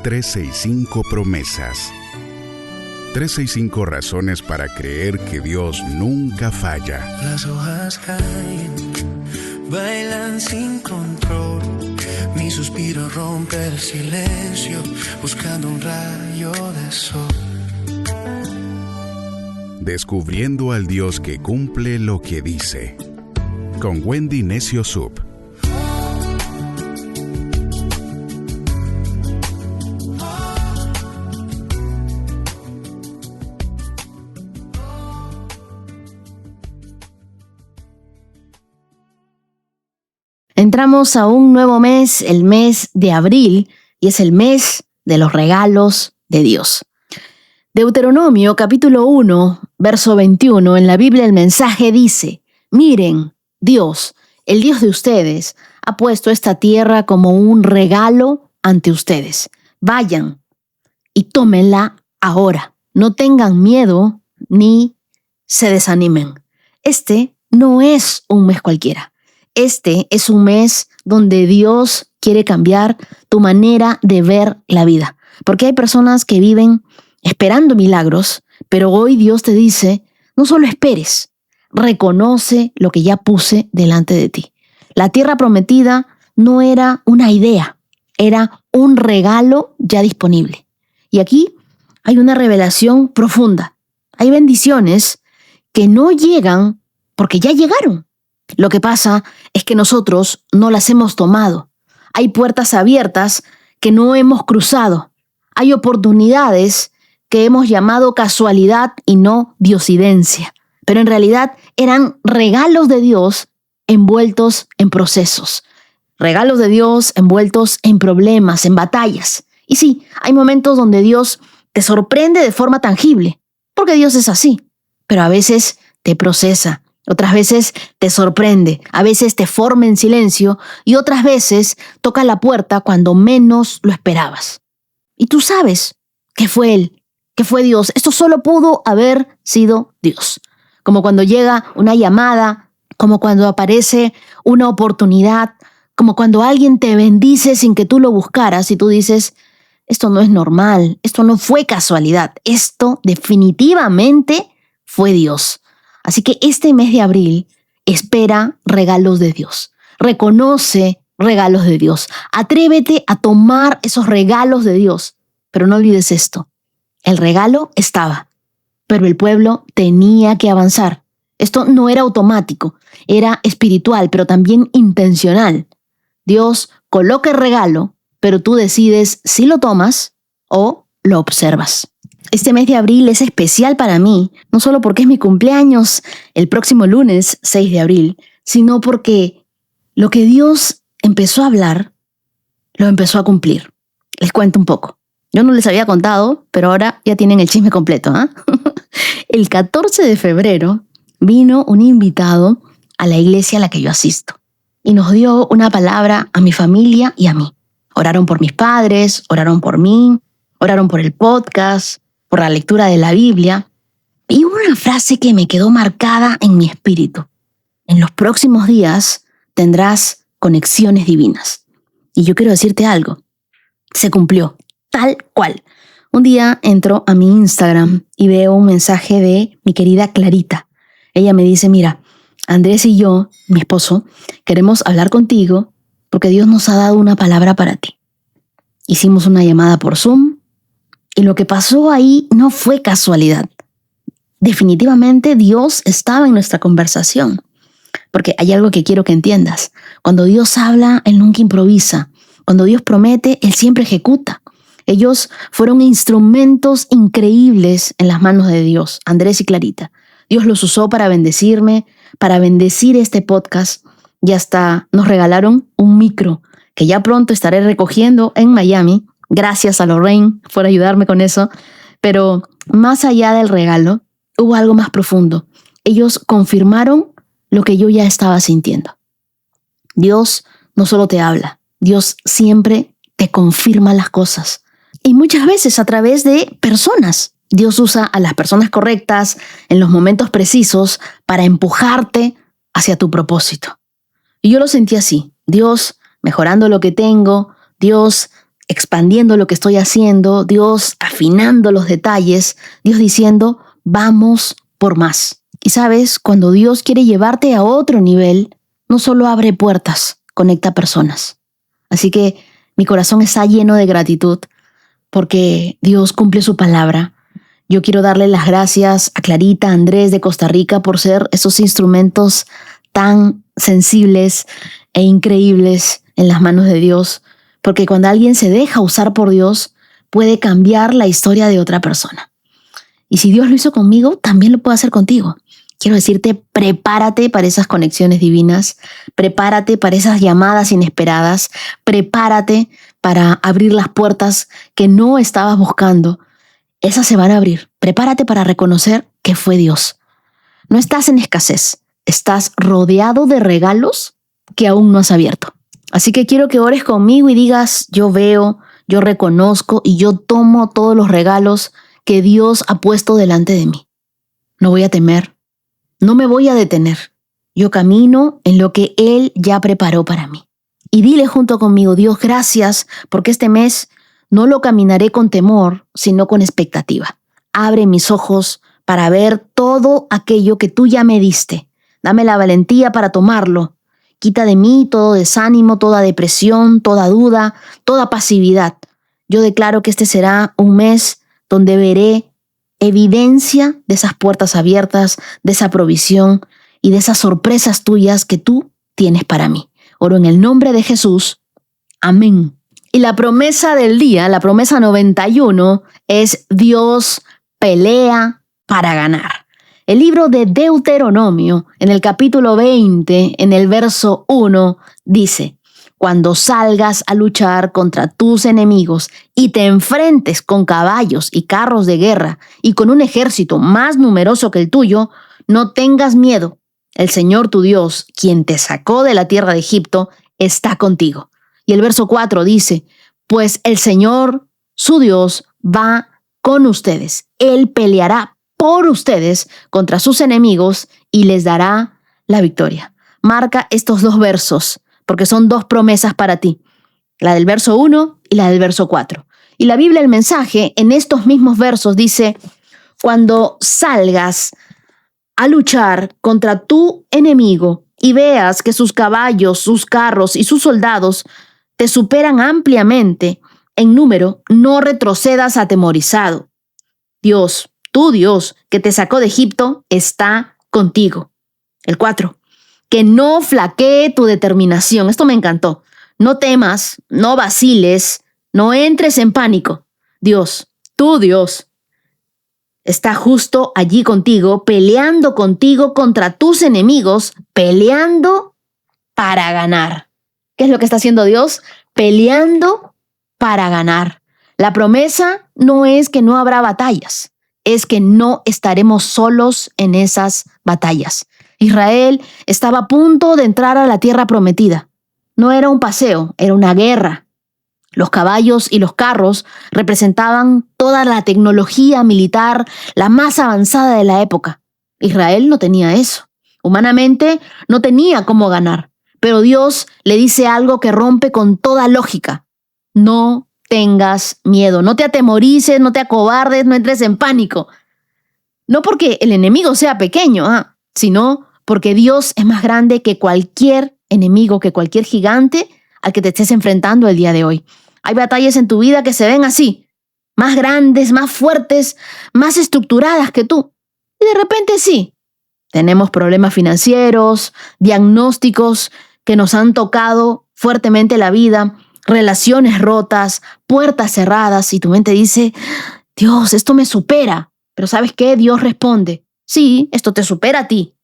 365 promesas. 365 razones para creer que Dios nunca falla. Las hojas caen, bailan sin control. Mi suspiro rompe el silencio, buscando un rayo de sol. Descubriendo al Dios que cumple lo que dice. Con Wendy Necio Sub. Entramos a un nuevo mes, el mes de abril, y es el mes de los regalos de Dios. Deuteronomio capítulo 1, verso 21, en la Biblia el mensaje dice: miren, Dios, el Dios de ustedes, ha puesto esta tierra como un regalo ante ustedes. Vayan y tómenla ahora. No tengan miedo ni se desanimen. Este no es un mes cualquiera. Este es un mes donde Dios quiere cambiar tu manera de ver la vida. Porque hay personas que viven esperando milagros, pero hoy Dios te dice, no solo esperes, reconoce lo que ya puse delante de ti. La tierra prometida no era una idea, era un regalo ya disponible. Y aquí hay una revelación profunda. Hay bendiciones que no llegan porque ya llegaron. Lo que pasa es que nosotros no las hemos tomado. Hay puertas abiertas que no hemos cruzado. Hay oportunidades que hemos llamado casualidad y no diosidencia. Pero en realidad eran regalos de Dios envueltos en procesos. Regalos de Dios envueltos en problemas, en batallas. Y sí, hay momentos donde Dios te sorprende de forma tangible, porque Dios es así. Pero a veces te procesa. Otras veces te sorprende, a veces te forma en silencio y otras veces toca la puerta cuando menos lo esperabas. Y tú sabes que fue Él, que fue Dios. Esto solo pudo haber sido Dios. Como cuando llega una llamada, como cuando aparece una oportunidad, como cuando alguien te bendice sin que tú lo buscaras y tú dices, esto no es normal, esto no fue casualidad, esto definitivamente fue Dios. Así que este mes de abril espera regalos de Dios. Reconoce regalos de Dios. Atrévete a tomar esos regalos de Dios. Pero no olvides esto. El regalo estaba, pero el pueblo tenía que avanzar. Esto no era automático, era espiritual, pero también intencional. Dios coloca el regalo, pero tú decides si lo tomas o lo observas. Este mes de abril es especial para mí, no solo porque es mi cumpleaños el próximo lunes 6 de abril, sino porque lo que Dios empezó a hablar, lo empezó a cumplir. Les cuento un poco. Yo no les había contado, pero ahora ya tienen el chisme completo, ¿eh? El 14 de febrero vino un invitado a la iglesia a la que yo asisto y nos dio una palabra a mi familia y a mí. Oraron por mis padres, oraron por mí, oraron por el podcast, por la lectura de la Biblia, y hubo una frase que me quedó marcada en mi espíritu. En los próximos días tendrás conexiones divinas. Y yo quiero decirte algo. Se cumplió, tal cual. Un día entro a mi Instagram y veo un mensaje de mi querida Clarita. Ella me dice, mira, Andrés y yo, mi esposo, queremos hablar contigo porque Dios nos ha dado una palabra para ti. Hicimos una llamada por Zoom. Y lo que pasó ahí no fue casualidad. Definitivamente Dios estaba en nuestra conversación. Porque hay algo que quiero que entiendas. Cuando Dios habla, Él nunca improvisa. Cuando Dios promete, Él siempre ejecuta. Ellos fueron instrumentos increíbles en las manos de Dios, Andrés y Clarita. Dios los usó para bendecirme, para bendecir este podcast. Y hasta nos regalaron un micro que ya pronto estaré recogiendo en Miami. Gracias a Lorraine por ayudarme con eso. Pero más allá del regalo, hubo algo más profundo. Ellos confirmaron lo que yo ya estaba sintiendo. Dios no solo te habla, Dios siempre te confirma las cosas. Y muchas veces a través de personas. Dios usa a las personas correctas en los momentos precisos para empujarte hacia tu propósito. Y yo lo sentí así. Dios mejorando lo que tengo, Dios expandiendo lo que estoy haciendo, Dios afinando los detalles, Dios diciendo, vamos por más. Y sabes, cuando Dios quiere llevarte a otro nivel, no solo abre puertas, conecta personas. Así que mi corazón está lleno de gratitud porque Dios cumple su palabra. Yo quiero darle las gracias a Clarita, a Andrés de Costa Rica por ser esos instrumentos tan sensibles e increíbles en las manos de Dios, porque cuando alguien se deja usar por Dios, puede cambiar la historia de otra persona. Y si Dios lo hizo conmigo, también lo puede hacer contigo. Quiero decirte, prepárate para esas conexiones divinas, prepárate para esas llamadas inesperadas, prepárate para abrir las puertas que no estabas buscando. Esas se van a abrir. Prepárate para reconocer que fue Dios. No estás en escasez, estás rodeado de regalos que aún no has abierto. Así que quiero que ores conmigo y digas, yo veo, yo reconozco y yo tomo todos los regalos que Dios ha puesto delante de mí. No voy a temer, no me voy a detener. Yo camino en lo que Él ya preparó para mí. Y dile junto conmigo, Dios, gracias, porque este mes no lo caminaré con temor, sino con expectativa. Abre mis ojos para ver todo aquello que tú ya me diste. Dame la valentía para tomarlo. Quita de mí todo desánimo, toda depresión, toda duda, toda pasividad. Yo declaro que este será un mes donde veré evidencia de esas puertas abiertas, de esa provisión y de esas sorpresas tuyas que tú tienes para mí. Oro en el nombre de Jesús. Amén. Y la promesa del día, la promesa 91, es Dios pelea para ganar. El libro de Deuteronomio, en el capítulo 20, en el verso 1, dice, cuando salgas a luchar contra tus enemigos y te enfrentes con caballos y carros de guerra y con un ejército más numeroso que el tuyo, no tengas miedo. El Señor tu Dios, quien te sacó de la tierra de Egipto, está contigo. Y el verso 4 dice, pues el Señor, su Dios, va con ustedes. Él peleará por ustedes contra sus enemigos y les dará la victoria. Marca estos dos versos, porque son dos promesas para ti, la del verso 1 y la del verso 4. Y la Biblia, el mensaje, en estos mismos versos dice, cuando salgas a luchar contra tu enemigo y veas que sus caballos, sus carros y sus soldados te superan ampliamente en número, no retrocedas atemorizado. Dios, tu Dios, que te sacó de Egipto, está contigo. El 4. Que no flaquee tu determinación. Esto me encantó. No temas, no vaciles, no entres en pánico. Dios, tu Dios, está justo allí contigo, peleando contigo contra tus enemigos, peleando para ganar. ¿Qué es lo que está haciendo Dios? Peleando para ganar. La promesa no es que no habrá batallas, es que no estaremos solos en esas batallas. Israel estaba a punto de entrar a la tierra prometida. No era un paseo, era una guerra. Los caballos y los carros representaban toda la tecnología militar, la más avanzada de la época. Israel no tenía eso. Humanamente no tenía cómo ganar. Pero Dios le dice algo que rompe con toda lógica. No tengas miedo, no te atemorices, no te acobardes, no entres en pánico. No porque el enemigo sea pequeño, sino porque Dios es más grande que cualquier enemigo, que cualquier gigante al que te estés enfrentando el día de hoy. Hay batallas en tu vida que se ven así, más grandes, más fuertes, más estructuradas que tú. Y de repente sí, tenemos problemas financieros, diagnósticos que nos han tocado fuertemente la vida, relaciones rotas, puertas cerradas, y tu mente dice, Dios, esto me supera. Pero ¿sabes qué? Dios responde, sí, esto te supera a ti,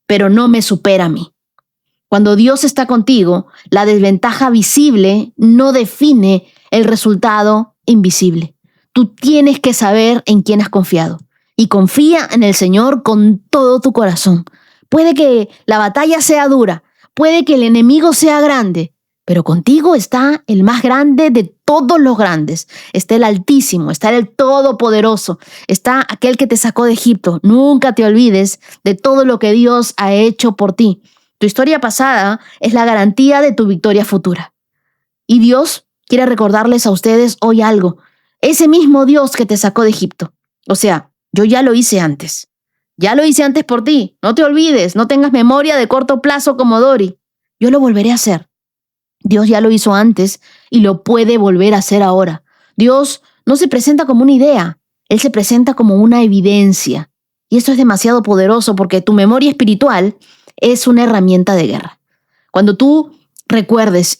pero no me supera a mí. Cuando Dios está contigo, la desventaja visible no define el resultado invisible. Tú tienes que saber en quién has confiado y confía en el Señor con todo tu corazón. Puede que la batalla sea dura, puede que el enemigo sea grande, pero contigo está el más grande de todos los grandes. Está el Altísimo, está el Todopoderoso, está aquel que te sacó de Egipto. Nunca te olvides de todo lo que Dios ha hecho por ti. Tu historia pasada es la garantía de tu victoria futura. Y Dios quiere recordarles a ustedes hoy algo. Ese mismo Dios que te sacó de Egipto. O sea, yo ya lo hice antes. Ya lo hice antes por ti. No te olvides, no tengas memoria de corto plazo como Dory. Yo lo volveré a hacer. Dios ya lo hizo antes y lo puede volver a hacer ahora. Dios no se presenta como una idea, Él se presenta como una evidencia. Y esto es demasiado poderoso porque tu memoria espiritual es una herramienta de guerra. Cuando tú recuerdes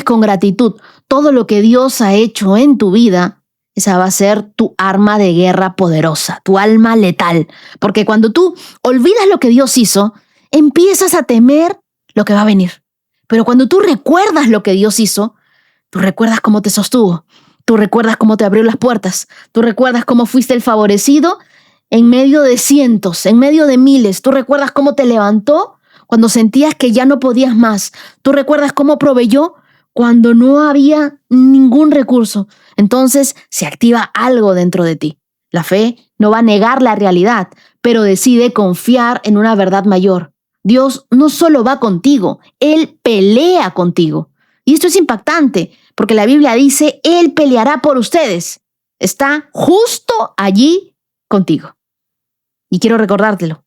con gratitud todo lo que Dios ha hecho en tu vida, esa va a ser tu arma de guerra poderosa, tu alma letal. Porque cuando tú olvidas lo que Dios hizo, empiezas a temer lo que va a venir. Pero cuando tú recuerdas lo que Dios hizo, tú recuerdas cómo te sostuvo, tú recuerdas cómo te abrió las puertas, tú recuerdas cómo fuiste el favorecido en medio de cientos, en medio de miles, tú recuerdas cómo te levantó cuando sentías que ya no podías más, tú recuerdas cómo proveyó cuando no había ningún recurso. Entonces se activa algo dentro de ti. La fe no va a negar la realidad, pero decide confiar en una verdad mayor. Dios no solo va contigo, Él pelea contigo. Y esto es impactante, porque la Biblia dice, Él peleará por ustedes. Está justo allí contigo. Y quiero recordártelo,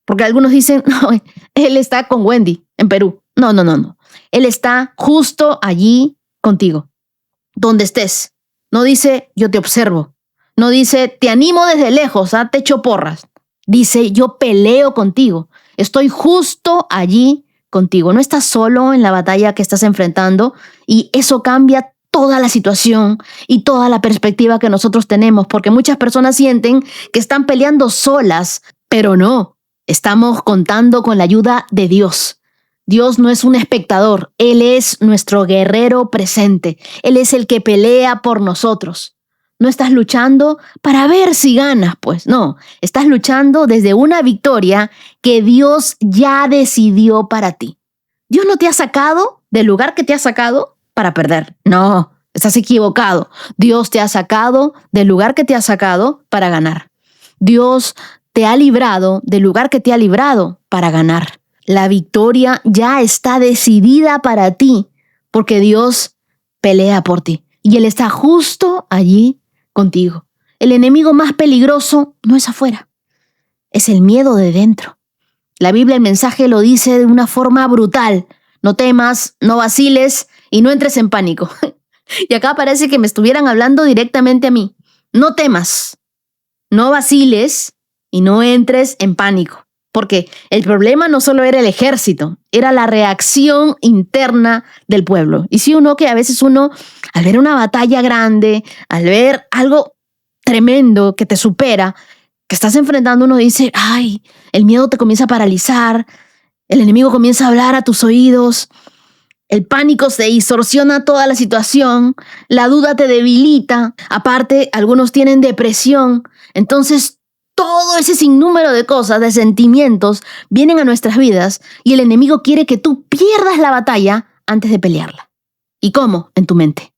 porque algunos dicen, no, Él está con Wendy en Perú. No. Él está justo allí contigo, donde estés. No dice, yo te observo. No dice, te animo desde lejos, te echo porras. Dice, yo peleo contigo. Estoy justo allí contigo. No estás solo en la batalla que estás enfrentando y eso cambia toda la situación y toda la perspectiva que nosotros tenemos, porque muchas personas sienten que están peleando solas, pero no. Estamos contando con la ayuda de Dios. Dios no es un espectador, Él es nuestro guerrero presente. Él es el que pelea por nosotros. No estás luchando para ver si ganas, pues no. Estás luchando desde una victoria que Dios ya decidió para ti. Dios no te ha sacado del lugar que te ha sacado para perder. No, estás equivocado. Dios te ha sacado del lugar que te ha sacado para ganar. Dios te ha librado del lugar que te ha librado para ganar. La victoria ya está decidida para ti porque Dios pelea por ti y Él está justo allí contigo. El enemigo más peligroso no es afuera, es el miedo de dentro. La Biblia, el mensaje lo dice de una forma brutal. No temas, no vaciles y no entres en pánico. Y acá parece que me estuvieran hablando directamente a mí. No temas, no vaciles y no entres en pánico. Porque el problema no solo era el ejército, era la reacción interna del pueblo. Y si uno, que a veces uno, al ver una batalla grande, al ver algo tremendo que te supera, que estás enfrentando, uno dice, ay, el miedo te comienza a paralizar, el enemigo comienza a hablar a tus oídos, el pánico se distorsiona toda la situación, la duda te debilita, aparte algunos tienen depresión, entonces todo ese sinnúmero de cosas, de sentimientos, vienen a nuestras vidas y el enemigo quiere que tú pierdas la batalla antes de pelearla. ¿Y cómo? En tu mente.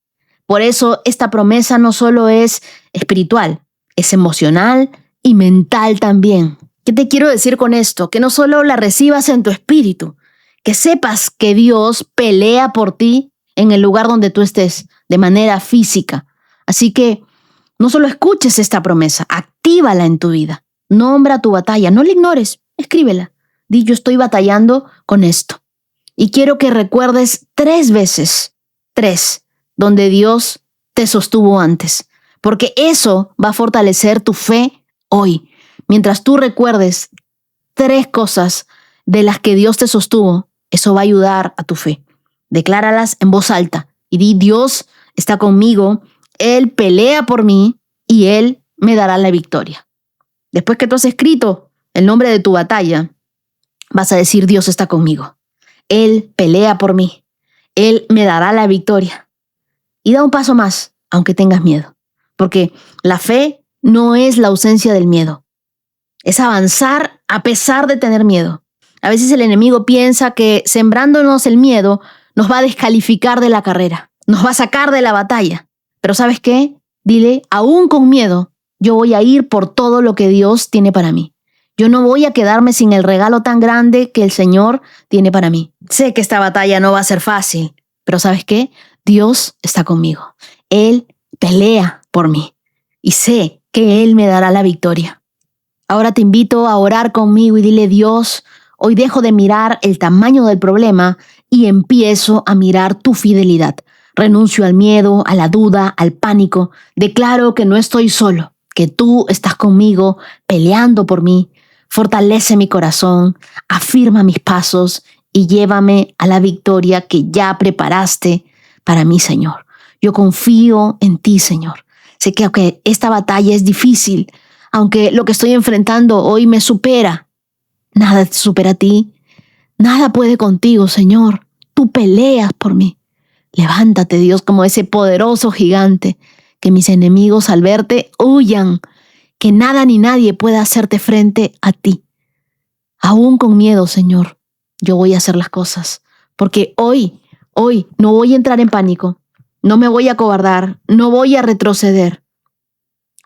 Por eso esta promesa no solo es espiritual, es emocional y mental también. ¿Qué te quiero decir con esto? Que no solo la recibas en tu espíritu, que sepas que Dios pelea por ti en el lugar donde tú estés, de manera física. Así que no solo escuches esta promesa, actívala en tu vida. Nombra tu batalla, no la ignores, escríbela. Di, yo estoy batallando con esto. Y quiero que recuerdes 3 veces, 3, donde Dios te sostuvo antes. Porque eso va a fortalecer tu fe hoy. Mientras tú recuerdes 3 cosas de las que Dios te sostuvo, eso va a ayudar a tu fe. Decláralas en voz alta y di, Dios está conmigo, Él pelea por mí y Él me dará la victoria. Después que tú has escrito el nombre de tu batalla, vas a decir, Dios está conmigo. Él pelea por mí. Él me dará la victoria. Y da un paso más, aunque tengas miedo. Porque la fe no es la ausencia del miedo. Es avanzar a pesar de tener miedo. A veces el enemigo piensa que sembrándonos el miedo nos va a descalificar de la carrera. Nos va a sacar de la batalla. Pero ¿sabes qué? Dile, aún con miedo, yo voy a ir por todo lo que Dios tiene para mí. Yo no voy a quedarme sin el regalo tan grande que el Señor tiene para mí. Sé que esta batalla no va a ser fácil, Pero ¿sabes qué? Dios está conmigo. Él pelea por mí y sé que Él me dará la victoria. Ahora te invito a orar conmigo y dile: Dios, hoy dejo de mirar el tamaño del problema y empiezo a mirar tu fidelidad. Renuncio al miedo, a la duda, al pánico. Declaro que no estoy solo, que tú estás conmigo peleando por mí. Fortalece mi corazón, afirma mis pasos y llévame a la victoria que ya preparaste para mí, Señor. Yo confío en ti, Señor. Sé que aunque esta batalla es difícil, aunque lo que estoy enfrentando hoy me supera, nada te supera a ti. Nada puede contigo, Señor. Tú peleas por mí. Levántate, Dios, como ese poderoso gigante, que mis enemigos al verte huyan, que nada ni nadie pueda hacerte frente a ti. Aún con miedo, Señor, yo voy a hacer las cosas, porque hoy no voy a entrar en pánico, no me voy a acobardar, no voy a retroceder.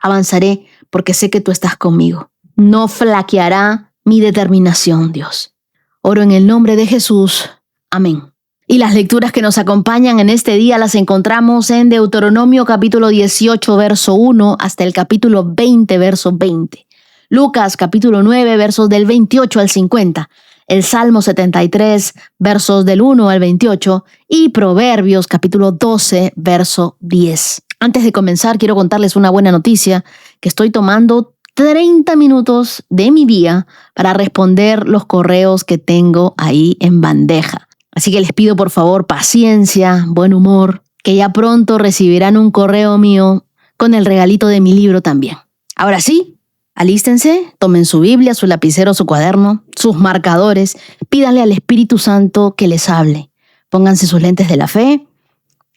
Avanzaré porque sé que tú estás conmigo. No flaqueará mi determinación, Dios. Oro en el nombre de Jesús. Amén. Y las lecturas que nos acompañan en este día las encontramos en Deuteronomio capítulo 18, verso 1 hasta el capítulo 20, verso 20. Lucas capítulo 9, versos del 28 al 50. El Salmo 73, versos del 1 al 28. Y Proverbios capítulo 12, verso 10. Antes de comenzar, quiero contarles una buena noticia, que estoy tomando 30 minutos de mi día para responder los correos que tengo ahí en bandeja. Así que les pido por favor paciencia, buen humor, que ya pronto recibirán un correo mío con el regalito de mi libro también. Ahora sí, alístense, tomen su Biblia, su lapicero, su cuaderno, sus marcadores, pídanle al Espíritu Santo que les hable. Pónganse sus lentes de la fe,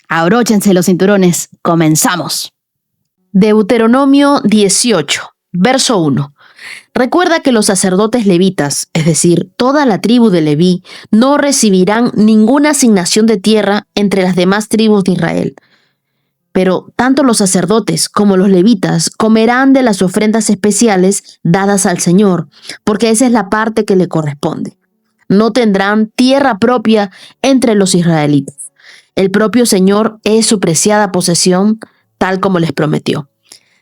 abróchense los cinturones, comenzamos. Deuteronomio 18, verso 1. Recuerda que los sacerdotes levitas, es decir, toda la tribu de Leví, no recibirán ninguna asignación de tierra entre las demás tribus de Israel. Pero tanto los sacerdotes como los levitas comerán de las ofrendas especiales dadas al Señor, porque esa es la parte que le corresponde. No tendrán tierra propia entre los israelitas. El propio Señor es su preciada posesión, tal como les prometió.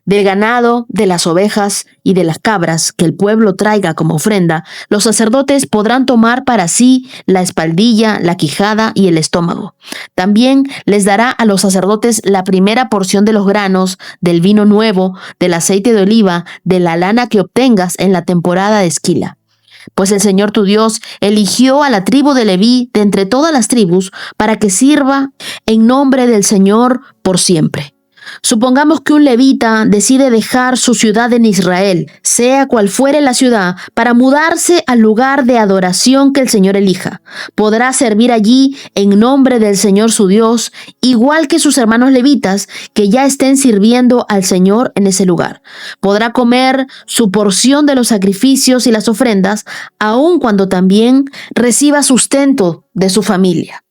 Del ganado, de las ovejas y de las cabras que el pueblo traiga como ofrenda, los sacerdotes podrán tomar para sí la espaldilla, la quijada y el estómago. También les dará a los sacerdotes la primera porción de los granos, del vino nuevo, del aceite de oliva, de la lana que obtengas en la temporada de esquila. Pues el Señor tu Dios eligió a la tribu de Leví de entre todas las tribus para que sirva en nombre del Señor por siempre. Supongamos que un levita decide dejar su ciudad en Israel, sea cual fuere la ciudad, para mudarse al lugar de adoración que el Señor elija. Podrá servir allí en nombre del Señor su Dios, igual que sus hermanos levitas que ya estén sirviendo al Señor en ese lugar. Podrá comer su porción de los sacrificios y las ofrendas, aun cuando también reciba sustento de su familia.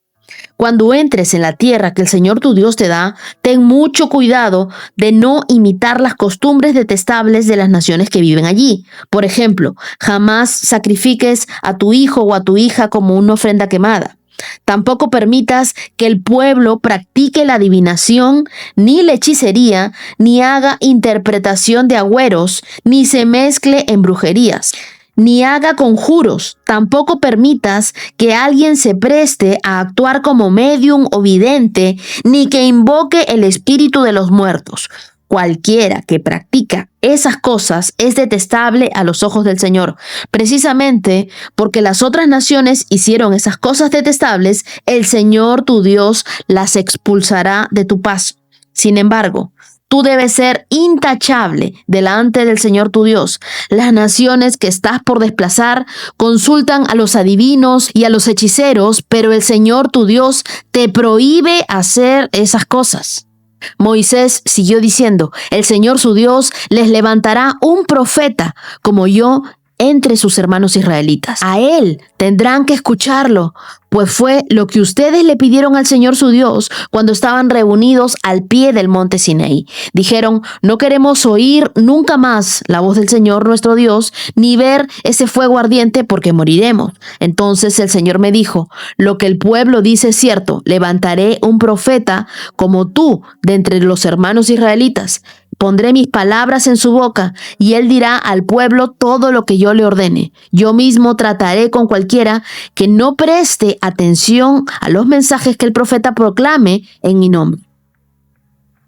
Cuando entres en la tierra que el Señor tu Dios te da, ten mucho cuidado de no imitar las costumbres detestables de las naciones que viven allí. Por ejemplo, jamás sacrifiques a tu hijo o a tu hija como una ofrenda quemada. Tampoco permitas que el pueblo practique la adivinación, ni la hechicería, ni haga interpretación de agüeros, ni se mezcle en brujerías, ni haga conjuros. Tampoco permitas que alguien se preste a actuar como médium o vidente, ni que invoque el espíritu de los muertos. Cualquiera que practica esas cosas es detestable a los ojos del Señor. Precisamente porque las otras naciones hicieron esas cosas detestables, el Señor tu Dios las expulsará de tu paso. Sin embargo, tú debes ser intachable delante del Señor tu Dios. Las naciones que estás por desplazar consultan a los adivinos y a los hechiceros, pero el Señor tu Dios te prohíbe hacer esas cosas. Moisés siguió diciendo: el Señor su Dios les levantará un profeta como yo entre sus hermanos israelitas. A él tendrán que escucharlo, pues fue lo que ustedes le pidieron al Señor su Dios cuando estaban reunidos al pie del monte Sinaí. Dijeron: no queremos oír nunca más la voz del Señor nuestro Dios, ni ver ese fuego ardiente, porque moriremos. Entonces el Señor me dijo: lo que el pueblo dice es cierto, levantaré un profeta como tú de entre los hermanos israelitas. Pondré mis palabras en su boca, y él dirá al pueblo todo lo que yo le ordene. Yo mismo trataré con cualquiera que no preste atención a los mensajes que el profeta proclame en mi nombre.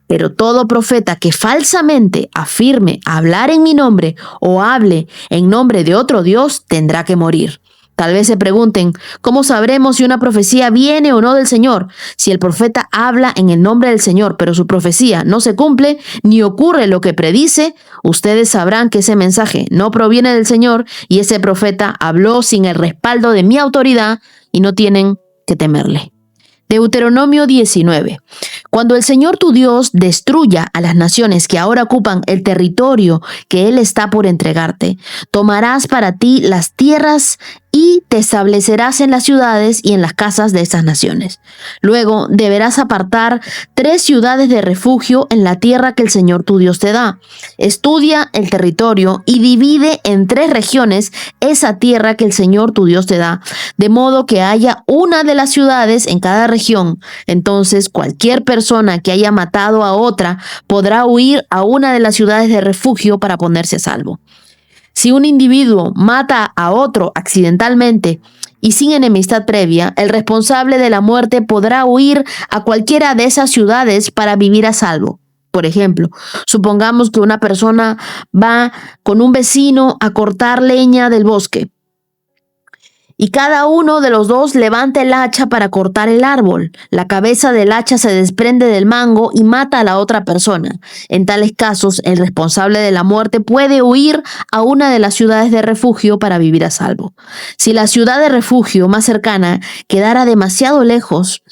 Pero todo profeta que falsamente afirme hablar en mi nombre o hable en nombre de otro Dios tendrá que morir. Tal vez se pregunten: ¿cómo sabremos si una profecía viene o no del Señor? Si el profeta habla en el nombre del Señor, pero su profecía no se cumple ni ocurre lo que predice, ustedes sabrán que ese mensaje no proviene del Señor y ese profeta habló sin el respaldo de mi autoridad, y no tienen que temerle. Deuteronomio 19. Cuando el Señor tu Dios destruya a las naciones que ahora ocupan el territorio que Él está por entregarte, tomarás para ti las tierras y te establecerás en las ciudades y en las casas de esas naciones. Luego deberás apartar 3 ciudades de refugio en la tierra que el Señor tu Dios te da. Estudia el territorio y divide en 3 regiones esa tierra que el Señor tu Dios te da, de modo que haya una de las ciudades en cada región. Entonces cualquier persona que haya matado a otra podrá huir a una de las ciudades de refugio para ponerse a salvo. Si un individuo mata a otro accidentalmente y sin enemistad previa, el responsable de la muerte podrá huir a cualquiera de esas ciudades para vivir a salvo. Por ejemplo, supongamos que una persona va con un vecino a cortar leña del bosque, y cada uno de los dos levanta el hacha para cortar el árbol. La cabeza del hacha se desprende del mango y mata a la otra persona. En tales casos, el responsable de la muerte puede huir a una de las ciudades de refugio para vivir a salvo. Si la ciudad de refugio más cercana quedara demasiado lejos,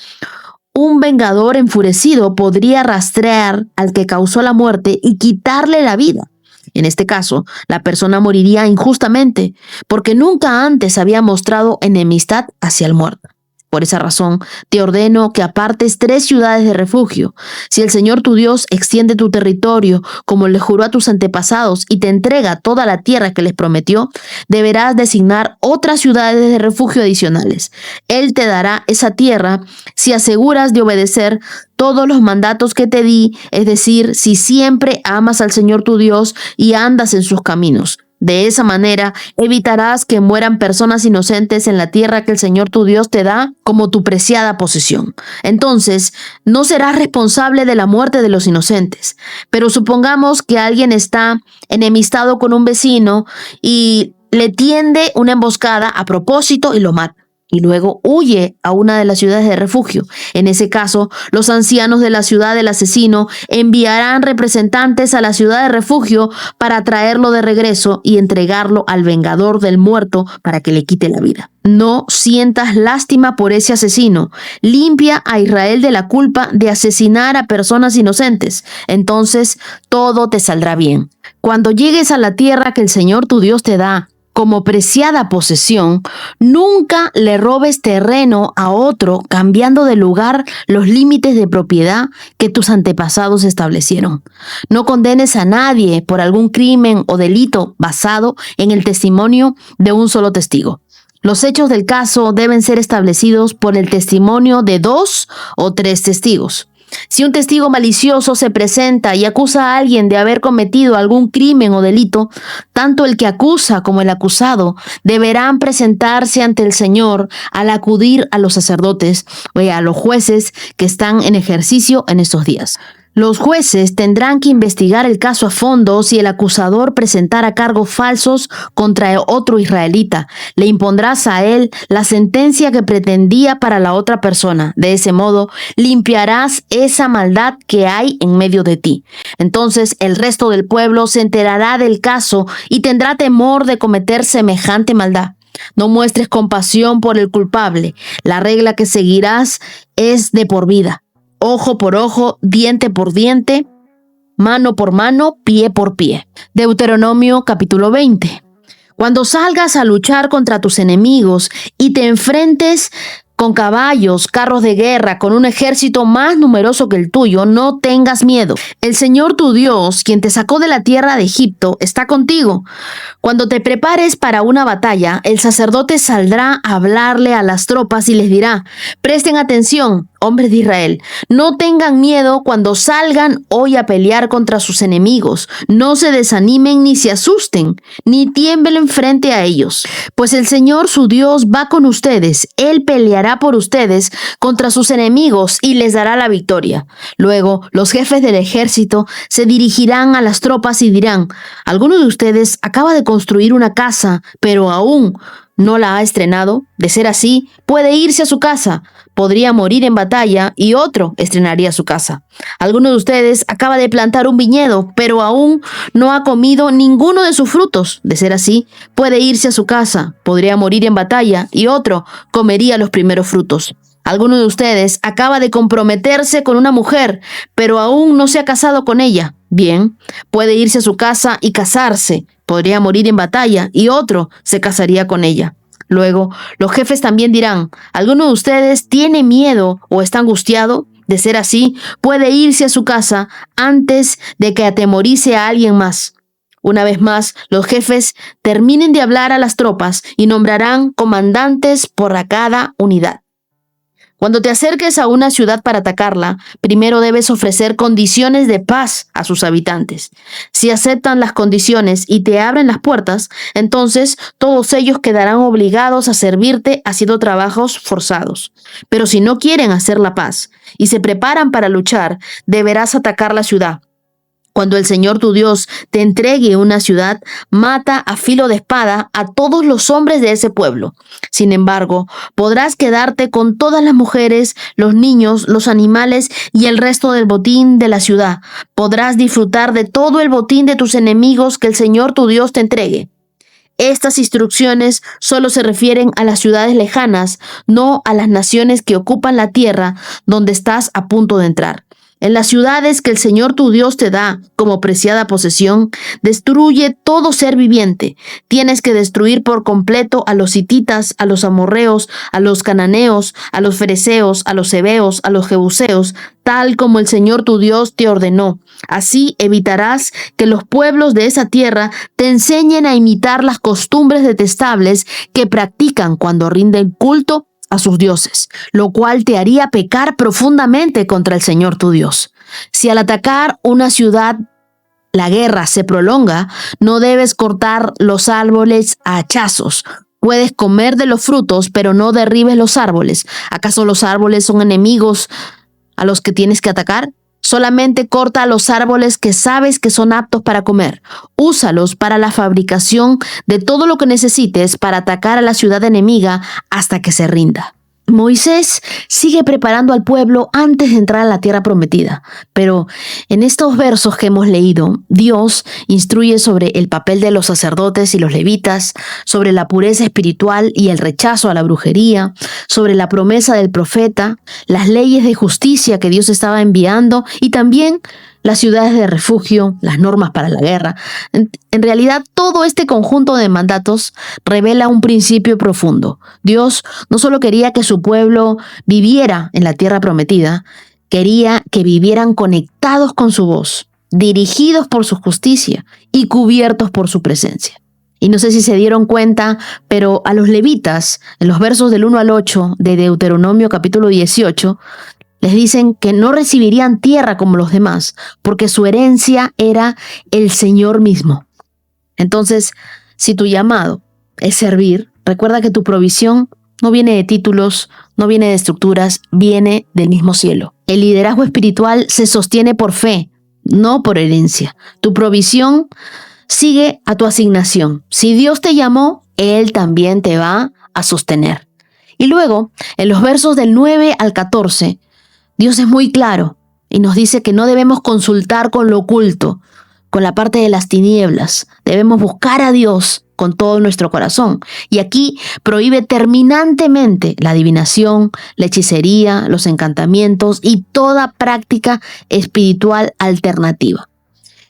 un vengador enfurecido podría rastrear al que causó la muerte y quitarle la vida. En este caso, la persona moriría injustamente, porque nunca antes había mostrado enemistad hacia el muerto. Por esa razón, te ordeno que apartes 3 ciudades de refugio. Si el Señor tu Dios extiende tu territorio, como le juró a tus antepasados, y te entrega toda la tierra que les prometió, deberás designar otras ciudades de refugio adicionales. Él te dará esa tierra si aseguras de obedecer todos los mandatos que te di, es decir, si siempre amas al Señor tu Dios y andas en sus caminos. De esa manera evitarás que mueran personas inocentes en la tierra que el Señor tu Dios te da como tu preciada posesión. Entonces, no serás responsable de la muerte de los inocentes. Pero supongamos que alguien está enemistado con un vecino y le tiende una emboscada a propósito y lo mata, y luego huye a una de las ciudades de refugio. En ese caso, los ancianos de la ciudad del asesino enviarán representantes a la ciudad de refugio para traerlo de regreso y entregarlo al vengador del muerto para que le quite la vida. No sientas lástima por ese asesino. Limpia a Israel de la culpa de asesinar a personas inocentes. Entonces todo te saldrá bien. Cuando llegues a la tierra que el Señor tu Dios te da como preciada posesión, nunca le robes terreno a otro cambiando de lugar los límites de propiedad que tus antepasados establecieron. No condenes a nadie por algún crimen o delito basado en el testimonio de un solo testigo. Los hechos del caso deben ser establecidos por el testimonio de 2 o 3 testigos. Si un testigo malicioso se presenta y acusa a alguien de haber cometido algún crimen o delito, tanto el que acusa como el acusado deberán presentarse ante el Señor al acudir a los sacerdotes o a los jueces que están en ejercicio en estos días. Los jueces tendrán que investigar el caso a fondo si el acusador presentara cargos falsos contra otro israelita. Le impondrás a él la sentencia que pretendía para la otra persona. De ese modo, limpiarás esa maldad que hay en medio de ti. Entonces, el resto del pueblo se enterará del caso y tendrá temor de cometer semejante maldad. No muestres compasión por el culpable. La regla que seguirás es de por vida. Ojo por ojo, diente por diente, mano por mano, pie por pie. Deuteronomio capítulo 20. Cuando salgas a luchar contra tus enemigos y te enfrentes con caballos, carros de guerra, con un ejército más numeroso que el tuyo, no tengas miedo. El Señor tu Dios, quien te sacó de la tierra de Egipto, está contigo. Cuando te prepares para una batalla, el sacerdote saldrá a hablarle a las tropas y les dirá: presten atención, hombres de Israel, no tengan miedo cuando salgan hoy a pelear contra sus enemigos. No se desanimen ni se asusten, ni tiemblen frente a ellos, pues el Señor su Dios va con ustedes. Él peleará por ustedes contra sus enemigos y les dará la victoria. Luego, los jefes del ejército se dirigirán a las tropas y dirán: ¿alguno de ustedes acaba de construir una casa, pero aún no la ha estrenado? De ser así, puede irse a su casa. Podría morir en batalla y otro estrenaría su casa. Alguno de ustedes acaba de plantar un viñedo, pero aún no ha comido ninguno de sus frutos. De ser así, puede irse a su casa. Podría morir en batalla y otro comería los primeros frutos. Alguno de ustedes acaba de comprometerse con una mujer, pero aún no se ha casado con ella. Bien, puede irse a su casa y casarse. Podría morir en batalla y otro se casaría con ella. Luego, los jefes también dirán: ¿alguno de ustedes tiene miedo o está angustiado? De ser así, puede irse a su casa antes de que atemorice a alguien más. Una vez más, los jefes terminen de hablar a las tropas y nombrarán comandantes por cada unidad. Cuando te acerques a una ciudad para atacarla, primero debes ofrecer condiciones de paz a sus habitantes. Si aceptan las condiciones y te abren las puertas, entonces todos ellos quedarán obligados a servirte haciendo trabajos forzados. Pero si no quieren hacer la paz y se preparan para luchar, deberás atacar la ciudad. Cuando el Señor tu Dios te entregue una ciudad, mata a filo de espada a todos los hombres de ese pueblo. Sin embargo, podrás quedarte con todas las mujeres, los niños, los animales y el resto del botín de la ciudad. Podrás disfrutar de todo el botín de tus enemigos que el Señor tu Dios te entregue. Estas instrucciones solo se refieren a las ciudades lejanas, no a las naciones que ocupan la tierra donde estás a punto de entrar. En las ciudades que el Señor tu Dios te da como preciada posesión, destruye todo ser viviente. Tienes que destruir por completo a los hititas, a los amorreos, a los cananeos, a los fereceos, a los heveos, a los jebuseos, tal como el Señor tu Dios te ordenó. Así evitarás que los pueblos de esa tierra te enseñen a imitar las costumbres detestables que practican cuando rinden culto a sus dioses, lo cual te haría pecar profundamente contra el Señor tu Dios. Si al atacar una ciudad la guerra se prolonga, no debes cortar los árboles a hachazos. Puedes comer de los frutos, pero no derribes los árboles. ¿Acaso los árboles son enemigos a los que tienes que atacar? Solamente corta los árboles que sabes que son aptos para comer. Úsalos para la fabricación de todo lo que necesites para atacar a la ciudad enemiga hasta que se rinda. Moisés sigue preparando al pueblo antes de entrar a la tierra prometida, pero en estos versos que hemos leído, Dios instruye sobre el papel de los sacerdotes y los levitas, sobre la pureza espiritual y el rechazo a la brujería, sobre la promesa del profeta, las leyes de justicia que Dios estaba enviando y también las ciudades de refugio, las normas para la guerra. En realidad, todo este conjunto de mandatos revela un principio profundo. Dios no solo quería que su pueblo viviera en la tierra prometida, quería que vivieran conectados con su voz, dirigidos por su justicia y cubiertos por su presencia. Y no sé si se dieron cuenta, pero a los levitas, en los versos del 1 al 8 de Deuteronomio capítulo 18, les dicen que no recibirían tierra como los demás, porque su herencia era el Señor mismo. Entonces, si tu llamado es servir, recuerda que tu provisión no viene de títulos, no viene de estructuras, viene del mismo cielo. El liderazgo espiritual se sostiene por fe, no por herencia. Tu provisión sigue a tu asignación. Si Dios te llamó, Él también te va a sostener. Y luego, en los versos del 9 al 14, Dios es muy claro y nos dice que no debemos consultar con lo oculto, con la parte de las tinieblas. Debemos buscar a Dios con todo nuestro corazón. Y aquí prohíbe terminantemente la adivinación, la hechicería, los encantamientos y toda práctica espiritual alternativa.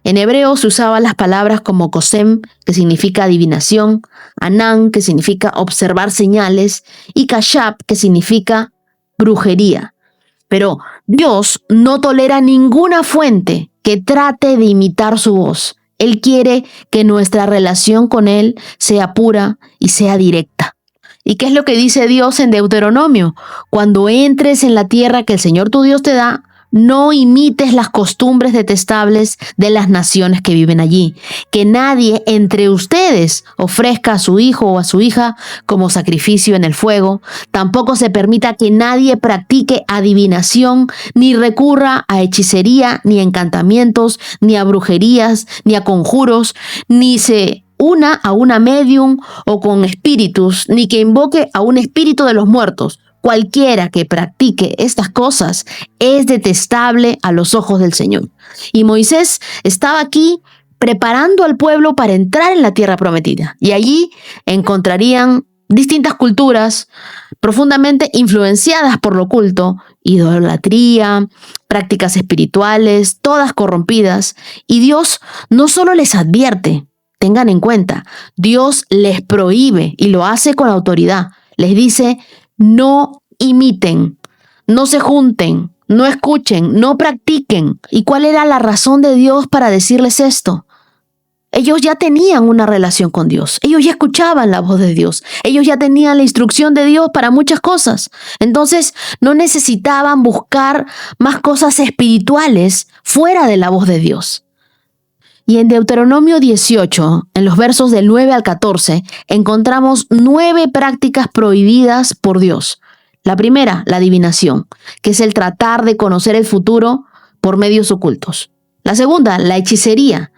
En hebreo se usaban las palabras como Kosem, que significa adivinación, Anán, que significa observar señales, y Kashab, que significa brujería. Pero Dios no tolera ninguna fuente que trate de imitar su voz. Él quiere que nuestra relación con Él sea pura y sea directa. ¿Y qué es lo que dice Dios en Deuteronomio? Cuando entres en la tierra que el Señor tu Dios te da, no imites las costumbres detestables de las naciones que viven allí. Que nadie entre ustedes ofrezca a su hijo o a su hija como sacrificio en el fuego. Tampoco se permita que nadie practique adivinación, ni recurra a hechicería, ni a encantamientos, ni a brujerías, ni a conjuros, ni se una a una medium o con espíritus, ni que invoque a un espíritu de los muertos. Cualquiera que practique estas cosas es detestable a los ojos del Señor. Y Moisés estaba aquí preparando al pueblo para entrar en la tierra prometida. Y allí encontrarían distintas culturas profundamente influenciadas por lo oculto, idolatría, prácticas espirituales, todas corrompidas. Y Dios no solo les advierte, tengan en cuenta, Dios les prohíbe y lo hace con autoridad. Les dice: no imiten, no se junten, no escuchen, no practiquen. ¿Y cuál era la razón de Dios para decirles esto? Ellos ya tenían una relación con Dios. Ellos ya escuchaban la voz de Dios. Ellos ya tenían la instrucción de Dios para muchas cosas. Entonces, no necesitaban buscar más cosas espirituales fuera de la voz de Dios. Y en Deuteronomio 18, en los versos del 9 al 14, encontramos 9 prácticas prohibidas por Dios. La primera, la adivinación, que es el tratar de conocer el futuro por medios ocultos. La segunda, la hechicería,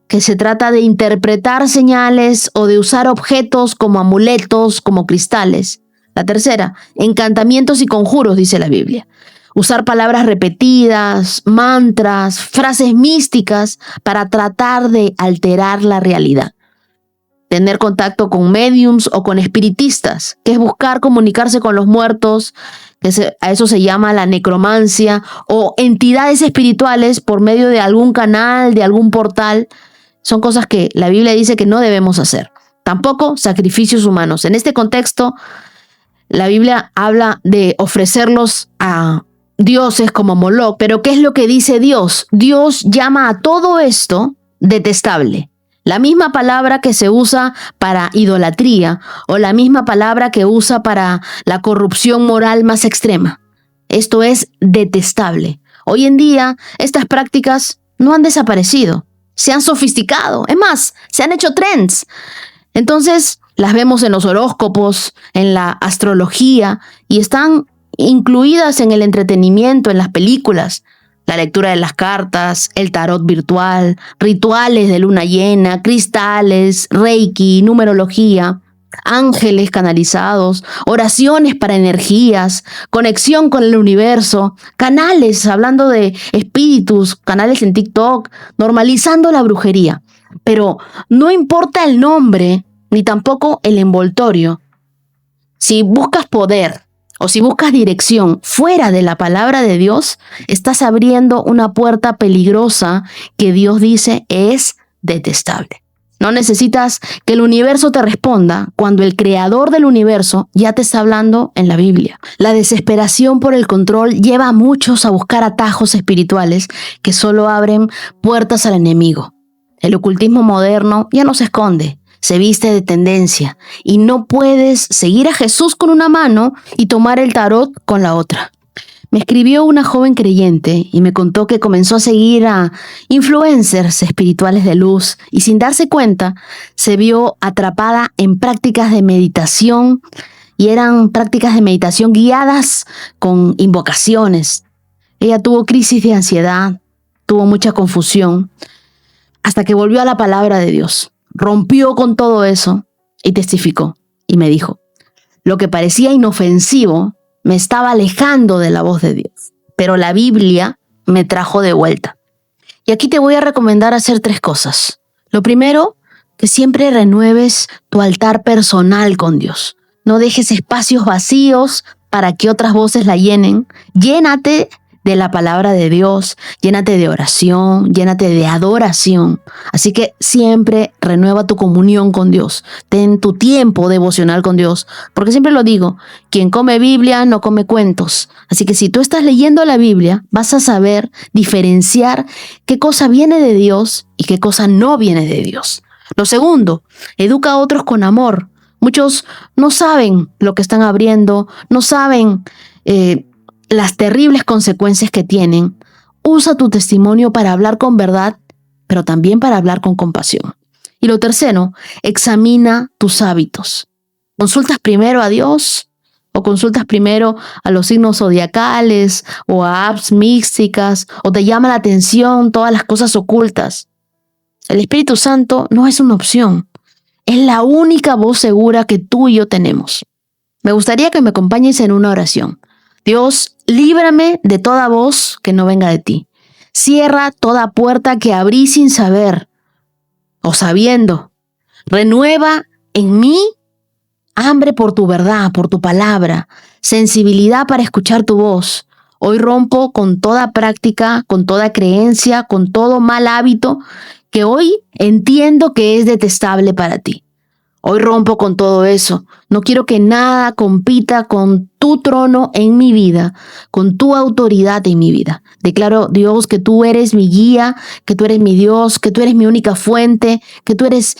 que se trata de interpretar señales o de usar objetos como amuletos, como cristales. La tercera, encantamientos y conjuros, dice la Biblia. Usar palabras repetidas, mantras, frases místicas para tratar de alterar la realidad. Tener contacto con médiums o con espiritistas, que es buscar comunicarse con los muertos, a eso se llama la necromancia, o entidades espirituales por medio de algún canal, de algún portal. Son cosas que la Biblia dice que no debemos hacer. Tampoco sacrificios humanos. En este contexto, la Biblia habla de ofrecerlos a dioses como Moloch, pero ¿qué es lo que dice Dios? Dios llama a todo esto detestable. La misma palabra que se usa para idolatría o la misma palabra que usa para la corrupción moral más extrema. Esto es detestable. Hoy en día, estas prácticas no han desaparecido, se han sofisticado, es más, se han hecho trends. Entonces, las vemos en los horóscopos, en la astrología y están incluidas en el entretenimiento, en las películas, la lectura de las cartas, el tarot virtual, rituales de luna llena, cristales, reiki, numerología, ángeles canalizados, oraciones para energías, conexión con el universo, canales hablando de espíritus, canales en TikTok, normalizando la brujería. Pero no importa el nombre, ni tampoco el envoltorio. Si buscas poder, o si buscas dirección fuera de la palabra de Dios, estás abriendo una puerta peligrosa que Dios dice es detestable. No necesitas que el universo te responda cuando el creador del universo ya te está hablando en la Biblia. La desesperación por el control lleva a muchos a buscar atajos espirituales que solo abren puertas al enemigo. El ocultismo moderno ya no se esconde. Se viste de tendencia y no puedes seguir a Jesús con una mano y tomar el tarot con la otra. Me escribió una joven creyente y me contó que comenzó a seguir a influencers espirituales de luz y sin darse cuenta se vio atrapada en prácticas de meditación y eran prácticas de meditación guiadas con invocaciones. Ella tuvo crisis de ansiedad, tuvo mucha confusión hasta que volvió a la palabra de Dios. Rompió con todo eso y testificó y me dijo: lo que parecía inofensivo me estaba alejando de la voz de Dios, pero la Biblia me trajo de vuelta. Y aquí te voy a recomendar hacer 3 cosas. Lo primero, que siempre renueves tu altar personal con Dios. No dejes espacios vacíos para que otras voces la llenen. Llénate de la palabra de Dios, llénate de oración, llénate de adoración. Así que siempre renueva tu comunión con Dios. Ten tu tiempo devocional con Dios. Porque siempre lo digo, quien come Biblia no come cuentos. Así que si tú estás leyendo la Biblia, vas a saber diferenciar qué cosa viene de Dios y qué cosa no viene de Dios. Lo segundo, educa a otros con amor. Muchos no saben lo que están abriendo, no saben las terribles consecuencias que tienen. Usa tu testimonio para hablar con verdad, pero también para hablar con compasión. Y lo tercero, examina tus hábitos. ¿Consultas primero a Dios o consultas primero a los signos zodiacales o a apps místicas o te llama la atención todas las cosas ocultas? El Espíritu Santo no es una opción. Es la única voz segura que tú y yo tenemos. Me gustaría que me acompañes en una oración. Dios, líbrame de toda voz que no venga de ti. Cierra toda puerta que abrí sin saber o sabiendo. Renueva en mí hambre por tu verdad, por tu palabra, sensibilidad para escuchar tu voz. Hoy rompo con toda práctica, con toda creencia, con todo mal hábito que hoy entiendo que es detestable para ti. Hoy rompo con todo eso. No quiero que nada compita con tu trono en mi vida, con tu autoridad en mi vida. Declaro, Dios, que tú eres mi guía, que tú eres mi Dios, que tú eres mi única fuente, que tú eres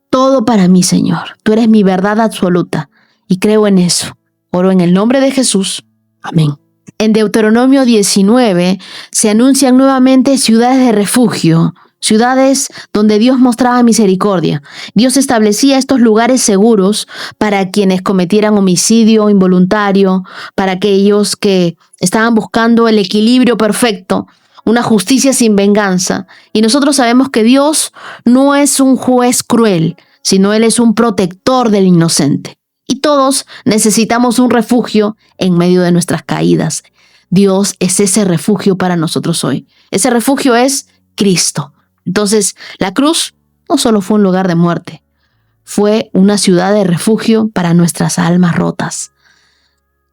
todo para mí, Señor. Tú eres mi verdad absoluta y creo en eso. Oro en el nombre de Jesús. Amén. En Deuteronomio 19 se anuncian nuevamente ciudades de refugio, ciudades donde Dios mostraba misericordia. Dios establecía estos lugares seguros para quienes cometieran homicidio involuntario, para aquellos que estaban buscando el equilibrio perfecto, una justicia sin venganza. Y nosotros sabemos que Dios no es un juez cruel, sino Él es un protector del inocente. Y todos necesitamos un refugio en medio de nuestras caídas. Dios es ese refugio para nosotros hoy. Ese refugio es Cristo. Entonces, la cruz no solo fue un lugar de muerte, fue una ciudad de refugio para nuestras almas rotas.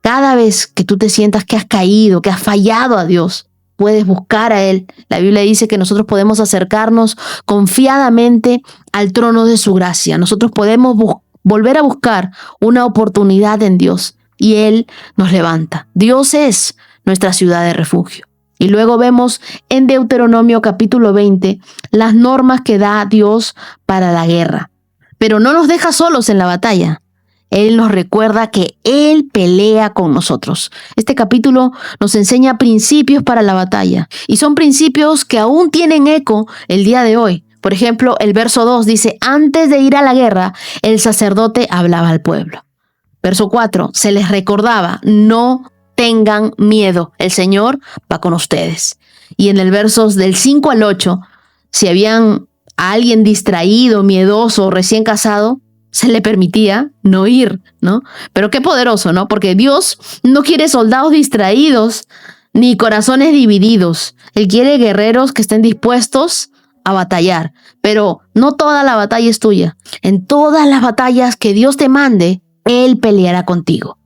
Cada vez que tú te sientas que has caído, que has fallado a Dios, puedes buscar a Él. La Biblia dice que nosotros podemos acercarnos confiadamente al trono de su gracia. Nosotros podemos volver a buscar una oportunidad en Dios y Él nos levanta. Dios es nuestra ciudad de refugio. Y luego vemos en Deuteronomio capítulo 20 las normas que da Dios para la guerra. Pero no nos deja solos en la batalla. Él nos recuerda que Él pelea con nosotros. Este capítulo nos enseña principios para la batalla. Y son principios que aún tienen eco el día de hoy. Por ejemplo, el verso 2 dice, antes de ir a la guerra, el sacerdote hablaba al pueblo. Verso 4, se les recordaba, no tengan miedo, el Señor va con ustedes. Y en el versos del 5 al 8, si habían a alguien distraído, miedoso, recién casado, se le permitía no ir, ¿no? Pero qué poderoso, ¿no? Porque Dios no quiere soldados distraídos ni corazones divididos. Él quiere guerreros que estén dispuestos a batallar. Pero no toda la batalla es tuya. En todas las batallas que Dios te mande, Él peleará contigo.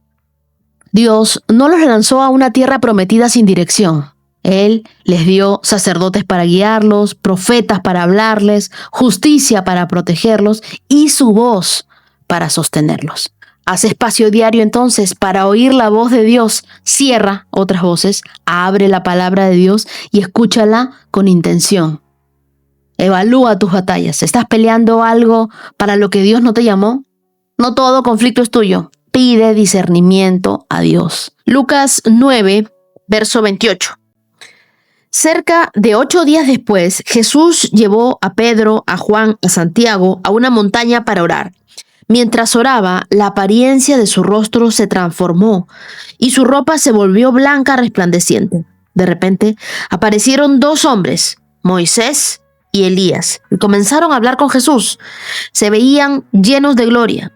Dios no los lanzó a una tierra prometida sin dirección. Él les dio sacerdotes para guiarlos, profetas para hablarles, justicia para protegerlos y su voz para sostenerlos. Haz espacio diario entonces para oír la voz de Dios. Cierra otras voces, abre la palabra de Dios y escúchala con intención. Evalúa tus batallas. ¿Estás peleando algo para lo que Dios no te llamó? No todo conflicto es tuyo. Pide discernimiento a Dios. Lucas 9, verso 28. Cerca de 8 días después, Jesús llevó a Pedro, a Juan, a Santiago a una montaña para orar. Mientras oraba, la apariencia de su rostro se transformó y su ropa se volvió blanca resplandeciente. De repente, aparecieron 2 hombres, Moisés y Elías, y comenzaron a hablar con Jesús. Se veían llenos de gloria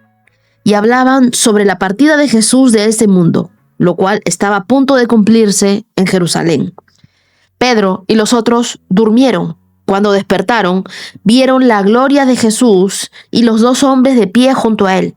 y hablaban sobre la partida de Jesús de este mundo, lo cual estaba a punto de cumplirse en Jerusalén. Pedro y los otros durmieron. Cuando despertaron, vieron la gloria de Jesús y los 2 hombres de pie junto a él.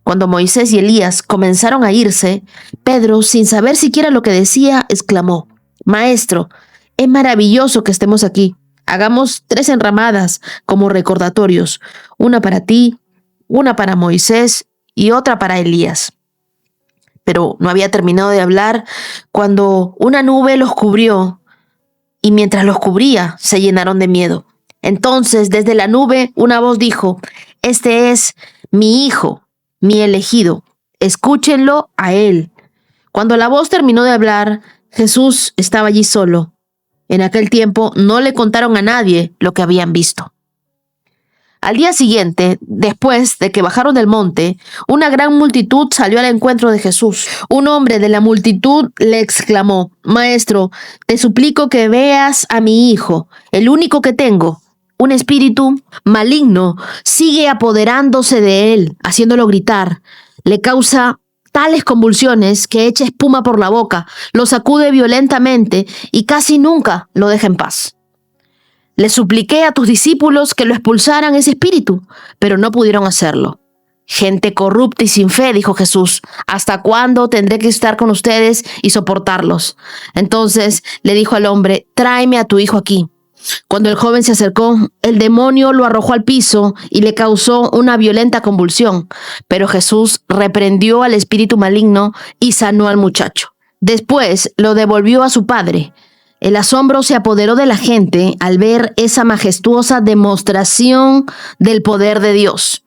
Cuando Moisés y Elías comenzaron a irse, Pedro, sin saber siquiera lo que decía, exclamó: Maestro, es maravilloso que estemos aquí. Hagamos 3 enramadas como recordatorios, una para ti, una para Moisés y otra para Elías. Pero no había terminado de hablar cuando una nube los cubrió y mientras los cubría se llenaron de miedo. Entonces desde la nube una voz dijo: Este es mi hijo, mi elegido, escúchenlo a él. Cuando la voz terminó de hablar, Jesús estaba allí solo. En aquel tiempo no le contaron a nadie lo que habían visto. Al día siguiente, después de que bajaron del monte, una gran multitud salió al encuentro de Jesús. Un hombre de la multitud le exclamó: Maestro, te suplico que veas a mi hijo, el único que tengo. Un espíritu maligno sigue apoderándose de él, haciéndolo gritar. Le causa tales convulsiones que echa espuma por la boca, lo sacude violentamente y casi nunca lo deja en paz. Le supliqué a tus discípulos que lo expulsaran ese espíritu, pero no pudieron hacerlo. Gente corrupta y sin fe, dijo Jesús, ¿hasta cuándo tendré que estar con ustedes y soportarlos? Entonces le dijo al hombre: tráeme a tu hijo aquí. Cuando el joven se acercó, el demonio lo arrojó al piso y le causó una violenta convulsión, pero Jesús reprendió al espíritu maligno y sanó al muchacho. Después lo devolvió a su padre. El asombro se apoderó de la gente al ver esa majestuosa demostración del poder de Dios.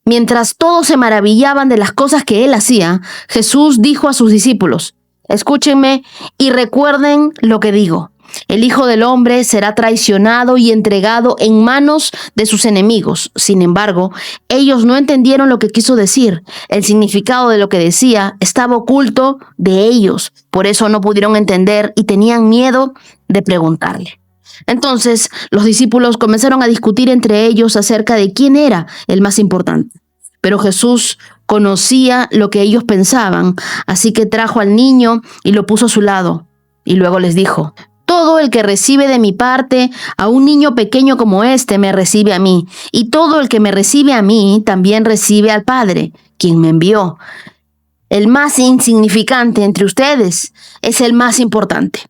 Mientras todos se maravillaban de las cosas que él hacía, Jesús dijo a sus discípulos: Escúchenme y recuerden lo que digo. El Hijo del Hombre será traicionado y entregado en manos de sus enemigos. Sin embargo, ellos no entendieron lo que quiso decir. El significado de lo que decía estaba oculto de ellos. Por eso no pudieron entender y tenían miedo de preguntarle. Entonces, los discípulos comenzaron a discutir entre ellos acerca de quién era el más importante. Pero Jesús conocía lo que ellos pensaban, así que trajo al niño y lo puso a su lado. Y luego les dijo: Todo el que recibe de mi parte a un niño pequeño como este me recibe a mí, y todo el que me recibe a mí también recibe al Padre, quien me envió. El más insignificante entre ustedes es el más importante.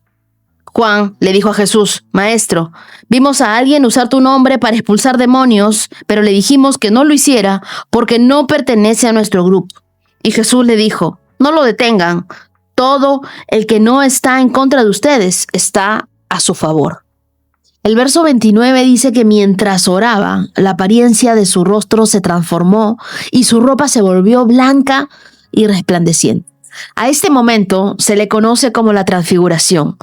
Juan le dijo a Jesús: Maestro, vimos a alguien usar tu nombre para expulsar demonios, pero le dijimos que no lo hiciera porque no pertenece a nuestro grupo. Y Jesús le dijo: No lo detengan. Todo el que no está en contra de ustedes está a su favor. El verso 29 dice que mientras oraba, la apariencia de su rostro se transformó y su ropa se volvió blanca y resplandeciente. A este momento se le conoce como la transfiguración.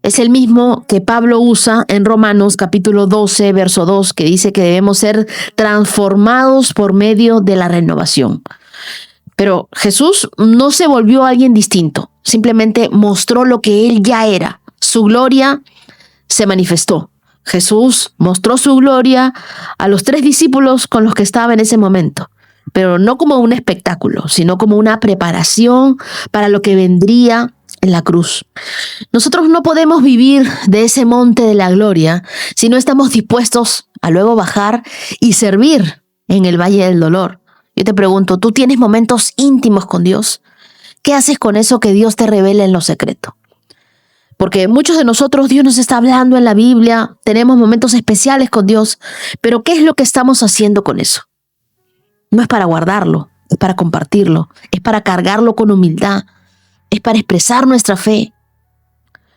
Es el mismo que Pablo usa en Romanos capítulo 12, verso 2, que dice que debemos ser transformados por medio de la renovación. Pero Jesús no se volvió alguien distinto, simplemente mostró lo que él ya era. Su gloria se manifestó. Jesús mostró su gloria a los 3 discípulos con los que estaba en ese momento, pero no como un espectáculo, sino como una preparación para lo que vendría en la cruz. Nosotros no podemos vivir de ese monte de la gloria si no estamos dispuestos a luego bajar y servir en el valle del dolor. Yo te pregunto, ¿tú tienes momentos íntimos con Dios? ¿Qué haces con eso que Dios te revela en lo secreto? Porque muchos de nosotros, Dios nos está hablando en la Biblia, tenemos momentos especiales con Dios, pero ¿qué es lo que estamos haciendo con eso? No es para guardarlo, es para compartirlo, es para cargarlo con humildad, es para expresar nuestra fe.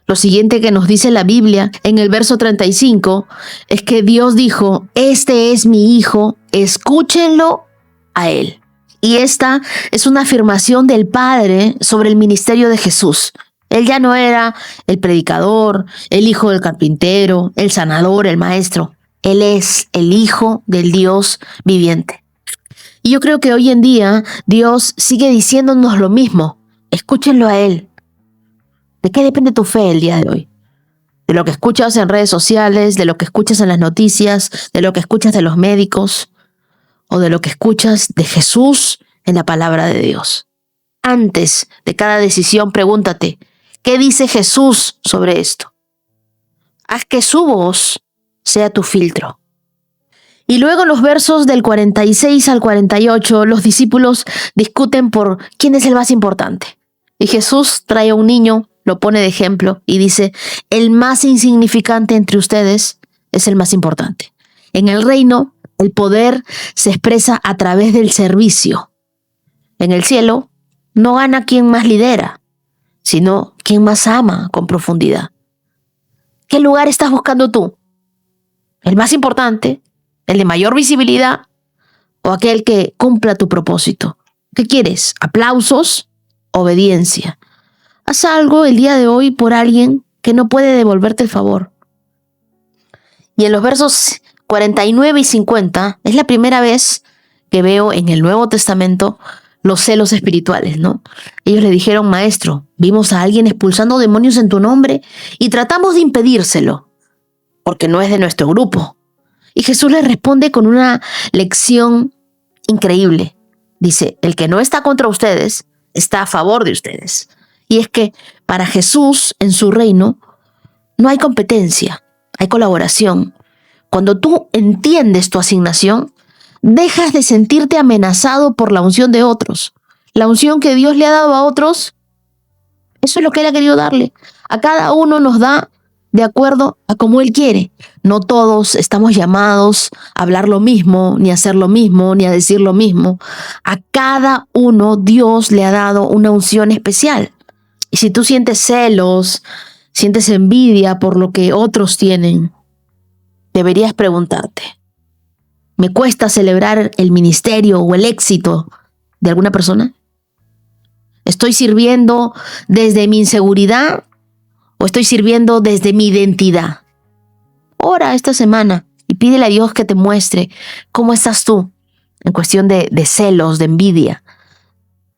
Lo siguiente que nos dice la Biblia en el verso 35 es que Dios dijo: Este es mi hijo, escúchenlo a él. Y esta es una afirmación del Padre sobre el ministerio de Jesús. Él ya no era el predicador, el hijo del carpintero, el sanador, el maestro. Él es el Hijo del Dios viviente. Y yo creo que hoy en día Dios sigue diciéndonos lo mismo. Escúchenlo a Él. ¿De qué depende tu fe el día de hoy? ¿De lo que escuchas en redes sociales, de lo que escuchas en las noticias, de lo que escuchas de los médicos, o de lo que escuchas de Jesús en la palabra de Dios? Antes de cada decisión, pregúntate: ¿qué dice Jesús sobre esto? Haz que su voz sea tu filtro. Y luego en los versos del 46 al 48, los discípulos discuten por quién es el más importante. Y Jesús trae a un niño, lo pone de ejemplo y dice, el más insignificante entre ustedes es el más importante. En el reino, el poder se expresa a través del servicio. En el cielo, no gana quien más lidera, sino quien más ama con profundidad. ¿Qué lugar estás buscando tú? ¿El más importante? ¿El de mayor visibilidad? ¿O aquel que cumpla tu propósito? ¿Qué quieres? ¿Aplausos? ¿Obediencia? Haz algo el día de hoy por alguien que no puede devolverte el favor. Y en los versos 49 y 50 es la primera vez que veo en el Nuevo Testamento los celos espirituales, ¿no? Ellos le dijeron, maestro, vimos a alguien expulsando demonios en tu nombre y tratamos de impedírselo, porque no es de nuestro grupo. Y Jesús les responde con una lección increíble. Dice, el que no está contra ustedes, está a favor de ustedes. Y es que para Jesús, en su reino, no hay competencia, hay colaboración. Cuando tú entiendes tu asignación, dejas de sentirte amenazado por la unción de otros. La unción que Dios le ha dado a otros, eso es lo que Él ha querido darle. A cada uno nos da de acuerdo a como Él quiere. No todos estamos llamados a hablar lo mismo, ni a hacer lo mismo, ni a decir lo mismo. A cada uno Dios le ha dado una unción especial. Y si tú sientes celos, sientes envidia por lo que otros tienen, deberías preguntarte, ¿me cuesta celebrar el ministerio o el éxito de alguna persona? ¿Estoy sirviendo desde mi inseguridad o estoy sirviendo desde mi identidad? Ora esta semana y pídele a Dios que te muestre cómo estás tú en cuestión de celos, de envidia.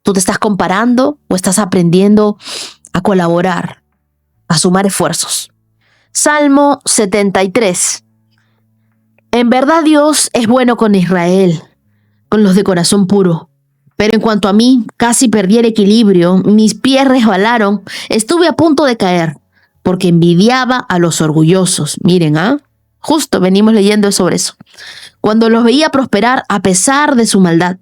¿Tú te estás comparando o estás aprendiendo a colaborar, a sumar esfuerzos? Salmo 73. En verdad Dios es bueno con Israel, con los de corazón puro. Pero en cuanto a mí, casi perdí el equilibrio, mis pies resbalaron, estuve a punto de caer, porque envidiaba a los orgullosos. Miren, justo venimos leyendo sobre eso. Cuando los veía prosperar a pesar de su maldad,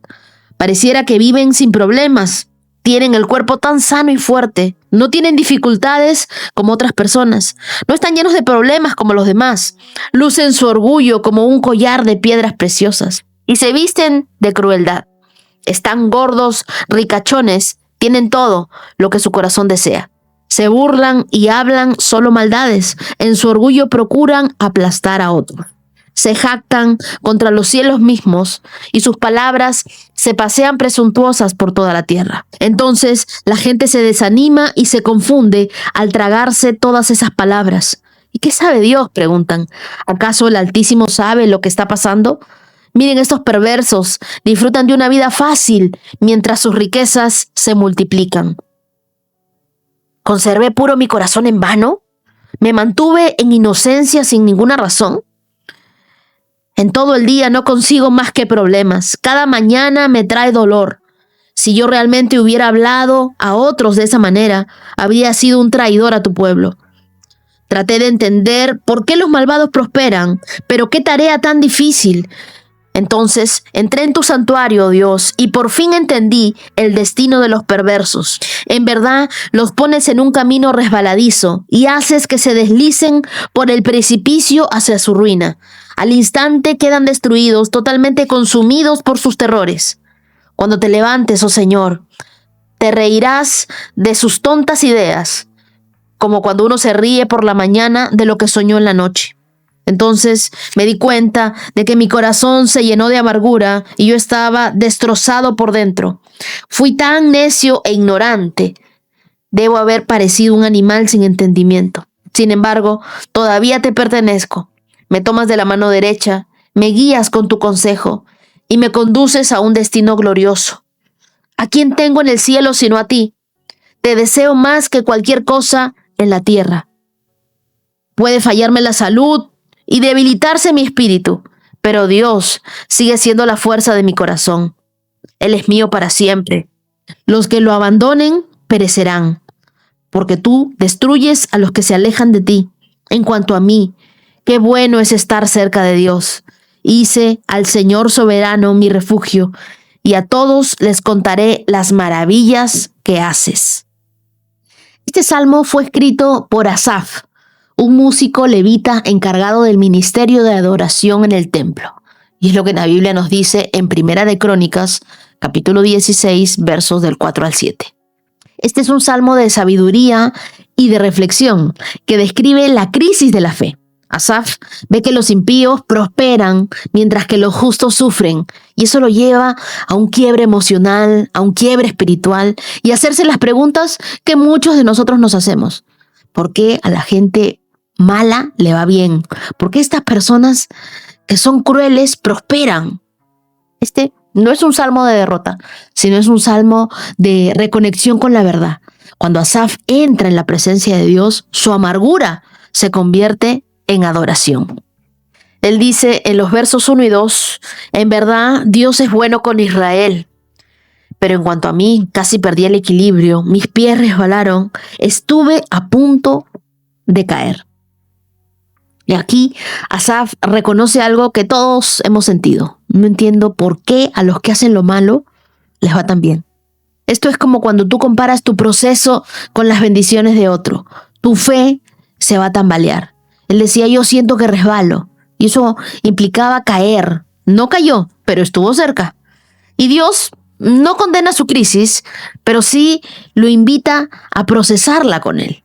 pareciera que viven sin problemas, tienen el cuerpo tan sano y fuerte, no tienen dificultades como otras personas, no están llenos de problemas como los demás, lucen su orgullo como un collar de piedras preciosas y se visten de crueldad. Están gordos, ricachones, tienen todo lo que su corazón desea. Se burlan y hablan solo maldades, en su orgullo procuran aplastar a otros. Se jactan contra los cielos mismos y sus palabras se pasean presuntuosas por toda la tierra. Entonces la gente se desanima y se confunde al tragarse todas esas palabras. ¿Y qué sabe Dios?, preguntan. ¿Acaso el Altísimo sabe lo que está pasando? Miren, estos perversos disfrutan de una vida fácil mientras sus riquezas se multiplican. ¿Conservé puro mi corazón en vano? ¿Me mantuve en inocencia sin ninguna razón? En todo el día no consigo más que problemas. Cada mañana me trae dolor. Si yo realmente hubiera hablado a otros de esa manera, habría sido un traidor a tu pueblo. Traté de entender por qué los malvados prosperan, pero qué tarea tan difícil. Entonces entré en tu santuario, Dios, y por fin entendí el destino de los perversos. En verdad, los pones en un camino resbaladizo y haces que se deslicen por el precipicio hacia su ruina. Al instante quedan destruidos, totalmente consumidos por sus terrores. Cuando te levantes, oh Señor, te reirás de sus tontas ideas, como cuando uno se ríe por la mañana de lo que soñó en la noche. Entonces me di cuenta de que mi corazón se llenó de amargura y yo estaba destrozado por dentro. Fui tan necio e ignorante. Debo haber parecido un animal sin entendimiento. Sin embargo, todavía te pertenezco. Me tomas de la mano derecha, me guías con tu consejo y me conduces a un destino glorioso. ¿A quién tengo en el cielo sino a ti? Te deseo más que cualquier cosa en la tierra. Puede fallarme la salud y debilitarse mi espíritu, pero Dios sigue siendo la fuerza de mi corazón. Él es mío para siempre. Los que lo abandonen perecerán, porque tú destruyes a los que se alejan de ti. En cuanto a mí, qué bueno es estar cerca de Dios. Hice al Señor soberano mi refugio, y a todos les contaré las maravillas que haces. Este salmo fue escrito por Asaf, un músico levita encargado del ministerio de adoración en el templo. Y es lo que la Biblia nos dice en Primera de Crónicas, capítulo 16, versos del 4 al 7. Este es un salmo de sabiduría y de reflexión que describe la crisis de la fe. Asaf ve que los impíos prosperan mientras que los justos sufren, y eso lo lleva a un quiebre emocional, a un quiebre espiritual y a hacerse las preguntas que muchos de nosotros nos hacemos. ¿Por qué a la gente mala le va bien? ¿Por qué estas personas que son crueles prosperan? Este no es un salmo de derrota, sino es un salmo de reconexión con la verdad. Cuando Asaf entra en la presencia de Dios, su amargura se convierte en adoración. Él dice en los versos 1 y 2, en verdad Dios es bueno con Israel, pero en cuanto a mí, casi perdí el equilibrio, mis pies resbalaron, estuve a punto de caer. Y aquí Asaf reconoce algo que todos hemos sentido. No entiendo por qué a los que hacen lo malo les va tan bien. Esto es como cuando tú comparas tu proceso con las bendiciones de otro. Tu fe se va a tambalear. Él decía, yo siento que resbalo. Y eso implicaba caer. No cayó, pero estuvo cerca. Y Dios no condena su crisis, pero sí lo invita a procesarla con él.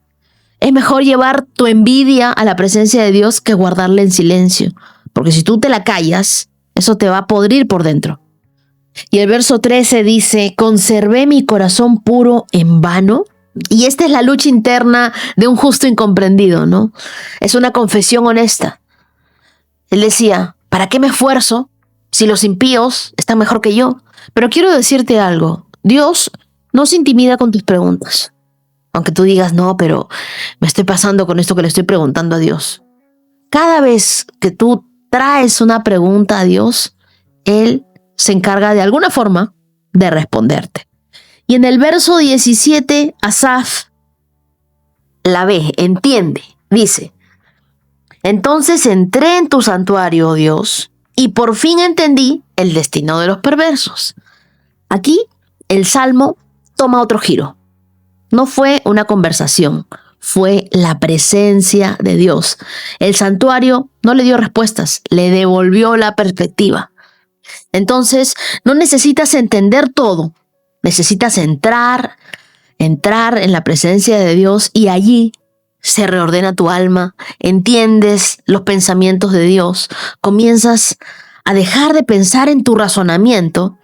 Es mejor llevar tu envidia a la presencia de Dios que guardarla en silencio, porque si tú te la callas, eso te va a podrir por dentro. Y el verso 13 dice, conservé mi corazón puro en vano. Y esta es la lucha interna de un justo incomprendido, ¿no? Es una confesión honesta. Él decía, ¿para qué me esfuerzo si los impíos están mejor que yo? Pero quiero decirte algo, Dios no se intimida con tus preguntas. Aunque tú digas, no, pero me estoy pasando con esto que le estoy preguntando a Dios. Cada vez que tú traes una pregunta a Dios, Él se encarga de alguna forma de responderte. Y en el verso 17, Asaf la ve, entiende, dice, entonces entré en tu santuario, oh Dios, y por fin entendí el destino de los perversos. Aquí el salmo toma otro giro. No fue una conversación, fue la presencia de Dios. El santuario no le dio respuestas, le devolvió la perspectiva. Entonces, no necesitas entender todo, necesitas entrar en la presencia de Dios y allí se reordena tu alma, entiendes los pensamientos de Dios, comienzas a dejar de pensar en tu razonamiento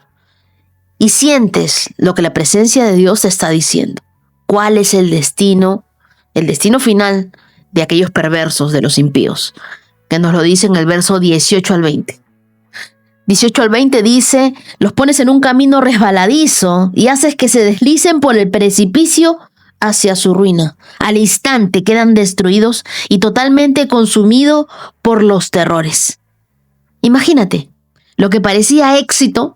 y sientes lo que la presencia de Dios te está diciendo. ¿Cuál es el destino final de aquellos perversos, de los impíos? Que nos lo dice en el verso 18 al 20. 18 al 20 dice, los pones en un camino resbaladizo y haces que se deslicen por el precipicio hacia su ruina. Al instante quedan destruidos y totalmente consumidos por los terrores. Imagínate, lo que parecía éxito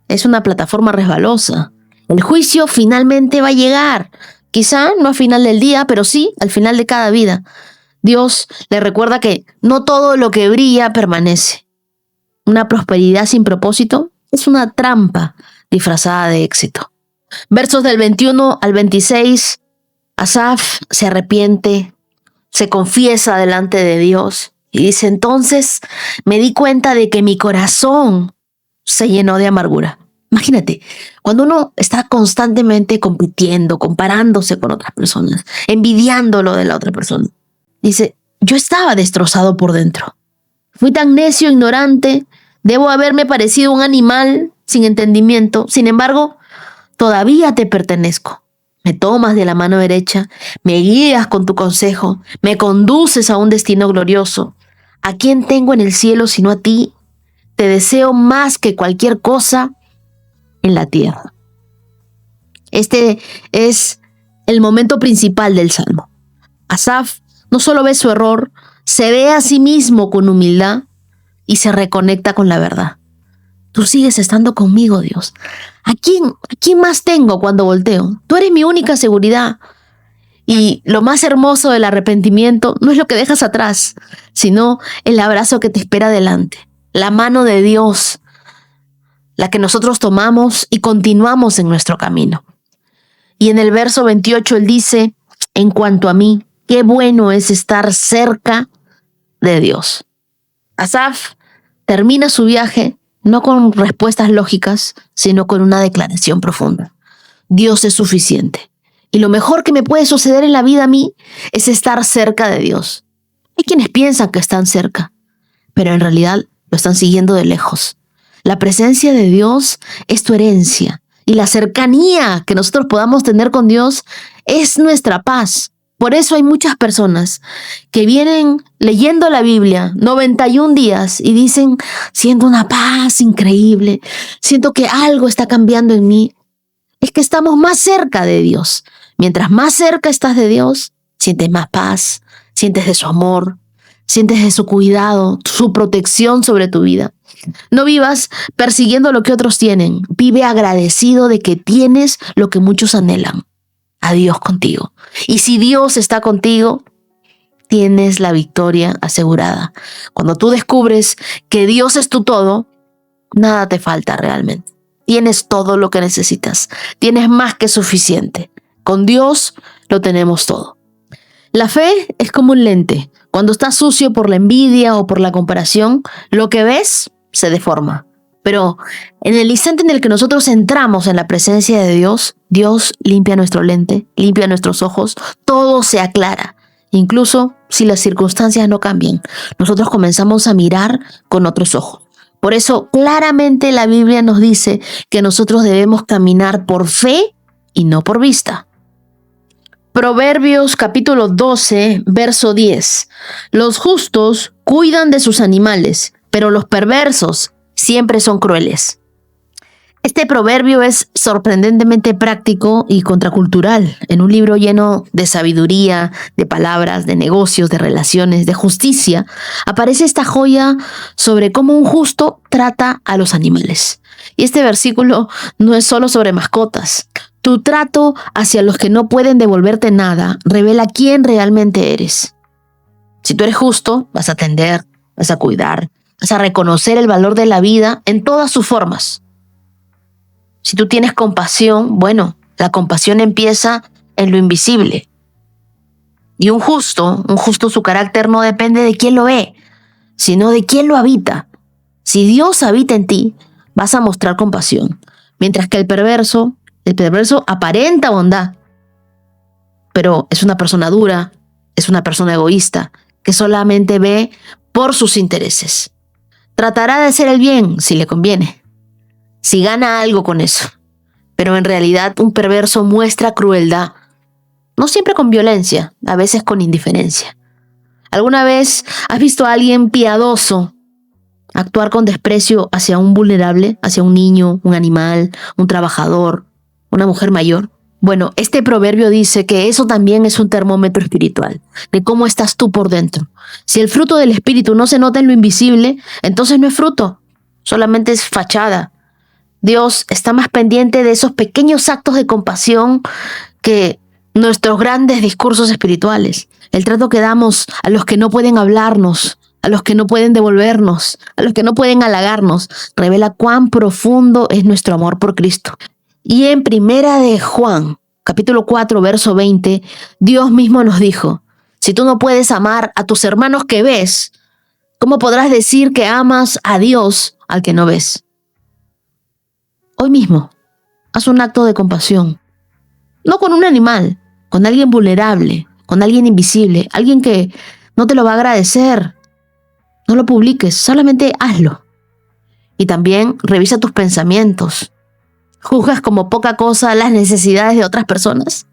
es una plataforma resbalosa. El juicio finalmente va a llegar. Quizá no al final del día, pero sí al final de cada vida. Dios le recuerda que no todo lo que brilla permanece. Una prosperidad sin propósito es una trampa disfrazada de éxito. Versos del 21 al 26, Asaf se arrepiente, se confiesa delante de Dios y dice, entonces me di cuenta de que mi corazón se llenó de amargura. Imagínate, cuando uno está constantemente compitiendo, comparándose con otras personas, envidiando lo de la otra persona, dice, yo estaba destrozado por dentro. Fui tan necio e ignorante, debo haberme parecido un animal sin entendimiento. Sin embargo, todavía te pertenezco. Me tomas de la mano derecha, me guías con tu consejo, me conduces a un destino glorioso. ¿A quién tengo en el cielo sino a ti? Te deseo más que cualquier cosa en la tierra. Este es el momento principal del Salmo. Asaf no solo ve su error, se ve a sí mismo con humildad y se reconecta con la verdad. Tú sigues estando conmigo, Dios. ¿A quién más tengo cuando volteo? Tú eres mi única seguridad. Y lo más hermoso del arrepentimiento no es lo que dejas atrás, sino el abrazo que te espera adelante. La mano de Dios, la que nosotros tomamos y continuamos en nuestro camino. Y en el verso 28 él dice, en cuanto a mí, qué bueno es estar cerca de Dios. Asaf termina su viaje no con respuestas lógicas, sino con una declaración profunda. Dios es suficiente. Y lo mejor que me puede suceder en la vida a mí es estar cerca de Dios. Hay quienes piensan que están cerca, pero en realidad lo están siguiendo de lejos. La presencia de Dios es tu herencia y la cercanía que nosotros podamos tener con Dios es nuestra paz. Por eso hay muchas personas que vienen leyendo la Biblia 91 días y dicen, siento una paz increíble, siento que algo está cambiando en mí. Es que estamos más cerca de Dios. Mientras más cerca estás de Dios, sientes más paz, sientes de su amor, sientes de su cuidado, su protección sobre tu vida. No vivas persiguiendo lo que otros tienen. Vive agradecido de que tienes lo que muchos anhelan. A Dios contigo. Y si Dios está contigo, tienes la victoria asegurada. Cuando tú descubres que Dios es tu todo, nada te falta realmente. Tienes todo lo que necesitas. Tienes más que suficiente. Con Dios lo tenemos todo. La fe es como un lente. Cuando está sucio por la envidia o por la comparación, lo que ves se deforma. Pero en el instante en el que nosotros entramos en la presencia de Dios, Dios limpia nuestro lente, limpia nuestros ojos, todo se aclara. Incluso si las circunstancias no cambian, nosotros comenzamos a mirar con otros ojos. Por eso claramente la Biblia nos dice que nosotros debemos caminar por fe y no por vista. Proverbios capítulo 12, verso 10. Los justos cuidan de sus animales, pero los perversos siempre son crueles. Este proverbio es sorprendentemente práctico y contracultural. En un libro lleno de sabiduría, de palabras, de negocios, de relaciones, de justicia, aparece esta joya sobre cómo un justo trata a los animales. Y este versículo no es solo sobre mascotas. Tu trato hacia los que no pueden devolverte nada revela quién realmente eres. Si tú eres justo, vas a atender, vas a cuidar, vas a reconocer el valor de la vida en todas sus formas. Si tú tienes compasión, bueno, la compasión empieza en lo invisible. Y un justo, su carácter no depende de quién lo ve, sino de quién lo habita. Si Dios habita en ti, vas a mostrar compasión. Mientras que el perverso aparenta bondad, pero es una persona dura, es una persona egoísta, que solamente ve por sus intereses. Tratará de hacer el bien si le conviene, si gana algo con eso. Pero en realidad un perverso muestra crueldad, no siempre con violencia, a veces con indiferencia. ¿Alguna vez has visto a alguien piadoso actuar con desprecio hacia un vulnerable, hacia un niño, un animal, un trabajador, una mujer mayor? Bueno, este proverbio dice que eso también es un termómetro espiritual, de cómo estás tú por dentro. Si el fruto del espíritu no se nota en lo invisible, entonces no es fruto, solamente es fachada. Dios está más pendiente de esos pequeños actos de compasión que nuestros grandes discursos espirituales. El trato que damos a los que no pueden hablarnos, a los que no pueden devolvernos, a los que no pueden halagarnos, revela cuán profundo es nuestro amor por Cristo. Y en Primera de Juan, capítulo 4, verso 20, Dios mismo nos dijo, si tú no puedes amar a tus hermanos que ves, ¿cómo podrás decir que amas a Dios al que no ves? Hoy mismo, haz un acto de compasión. No con un animal, con alguien vulnerable, con alguien invisible, alguien que no te lo va a agradecer. No lo publiques, solamente hazlo. Y también revisa tus pensamientos. ¿Juzgas como poca cosa las necesidades de otras personas?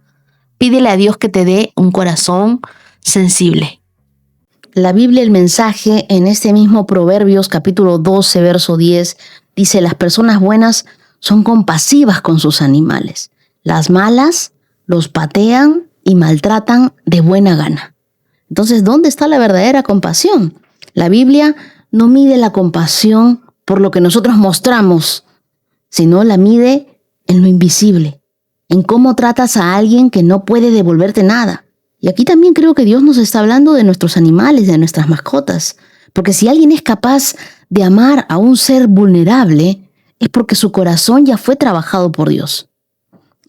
Pídele a Dios que te dé un corazón sensible. La Biblia, el mensaje, en este mismo Proverbios capítulo 12, verso 10, dice, las personas buenas son compasivas con sus animales. Las malas los patean y maltratan de buena gana. Entonces, ¿dónde está la verdadera compasión? La Biblia no mide la compasión por lo que nosotros mostramos, sino la mide en lo invisible, en cómo tratas a alguien que no puede devolverte nada. Y aquí también creo que Dios nos está hablando de nuestros animales, de nuestras mascotas, porque si alguien es capaz de amar a un ser vulnerable, es porque su corazón ya fue trabajado por Dios.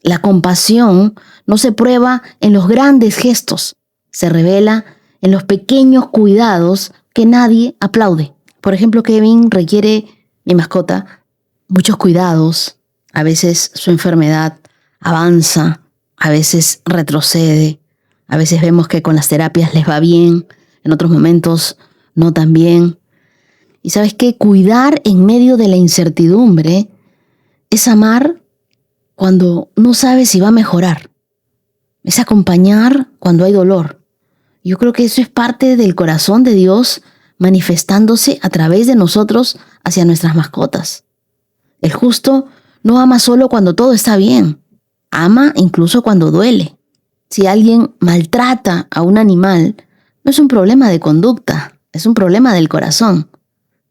La compasión no se prueba en los grandes gestos, se revela en los pequeños cuidados que nadie aplaude. Por ejemplo, Kevin requiere, mi mascota, muchos cuidados. A veces su enfermedad avanza, a veces retrocede, a veces vemos que con las terapias les va bien, en otros momentos no tan bien. Y ¿sabes qué? Cuidar en medio de la incertidumbre es amar cuando no sabes si va a mejorar. Es acompañar cuando hay dolor. Yo creo que eso es parte del corazón de Dios manifestándose a través de nosotros hacia nuestras mascotas. El justo no ama solo cuando todo está bien, ama incluso cuando duele. Si alguien maltrata a un animal, no es un problema de conducta, es un problema del corazón,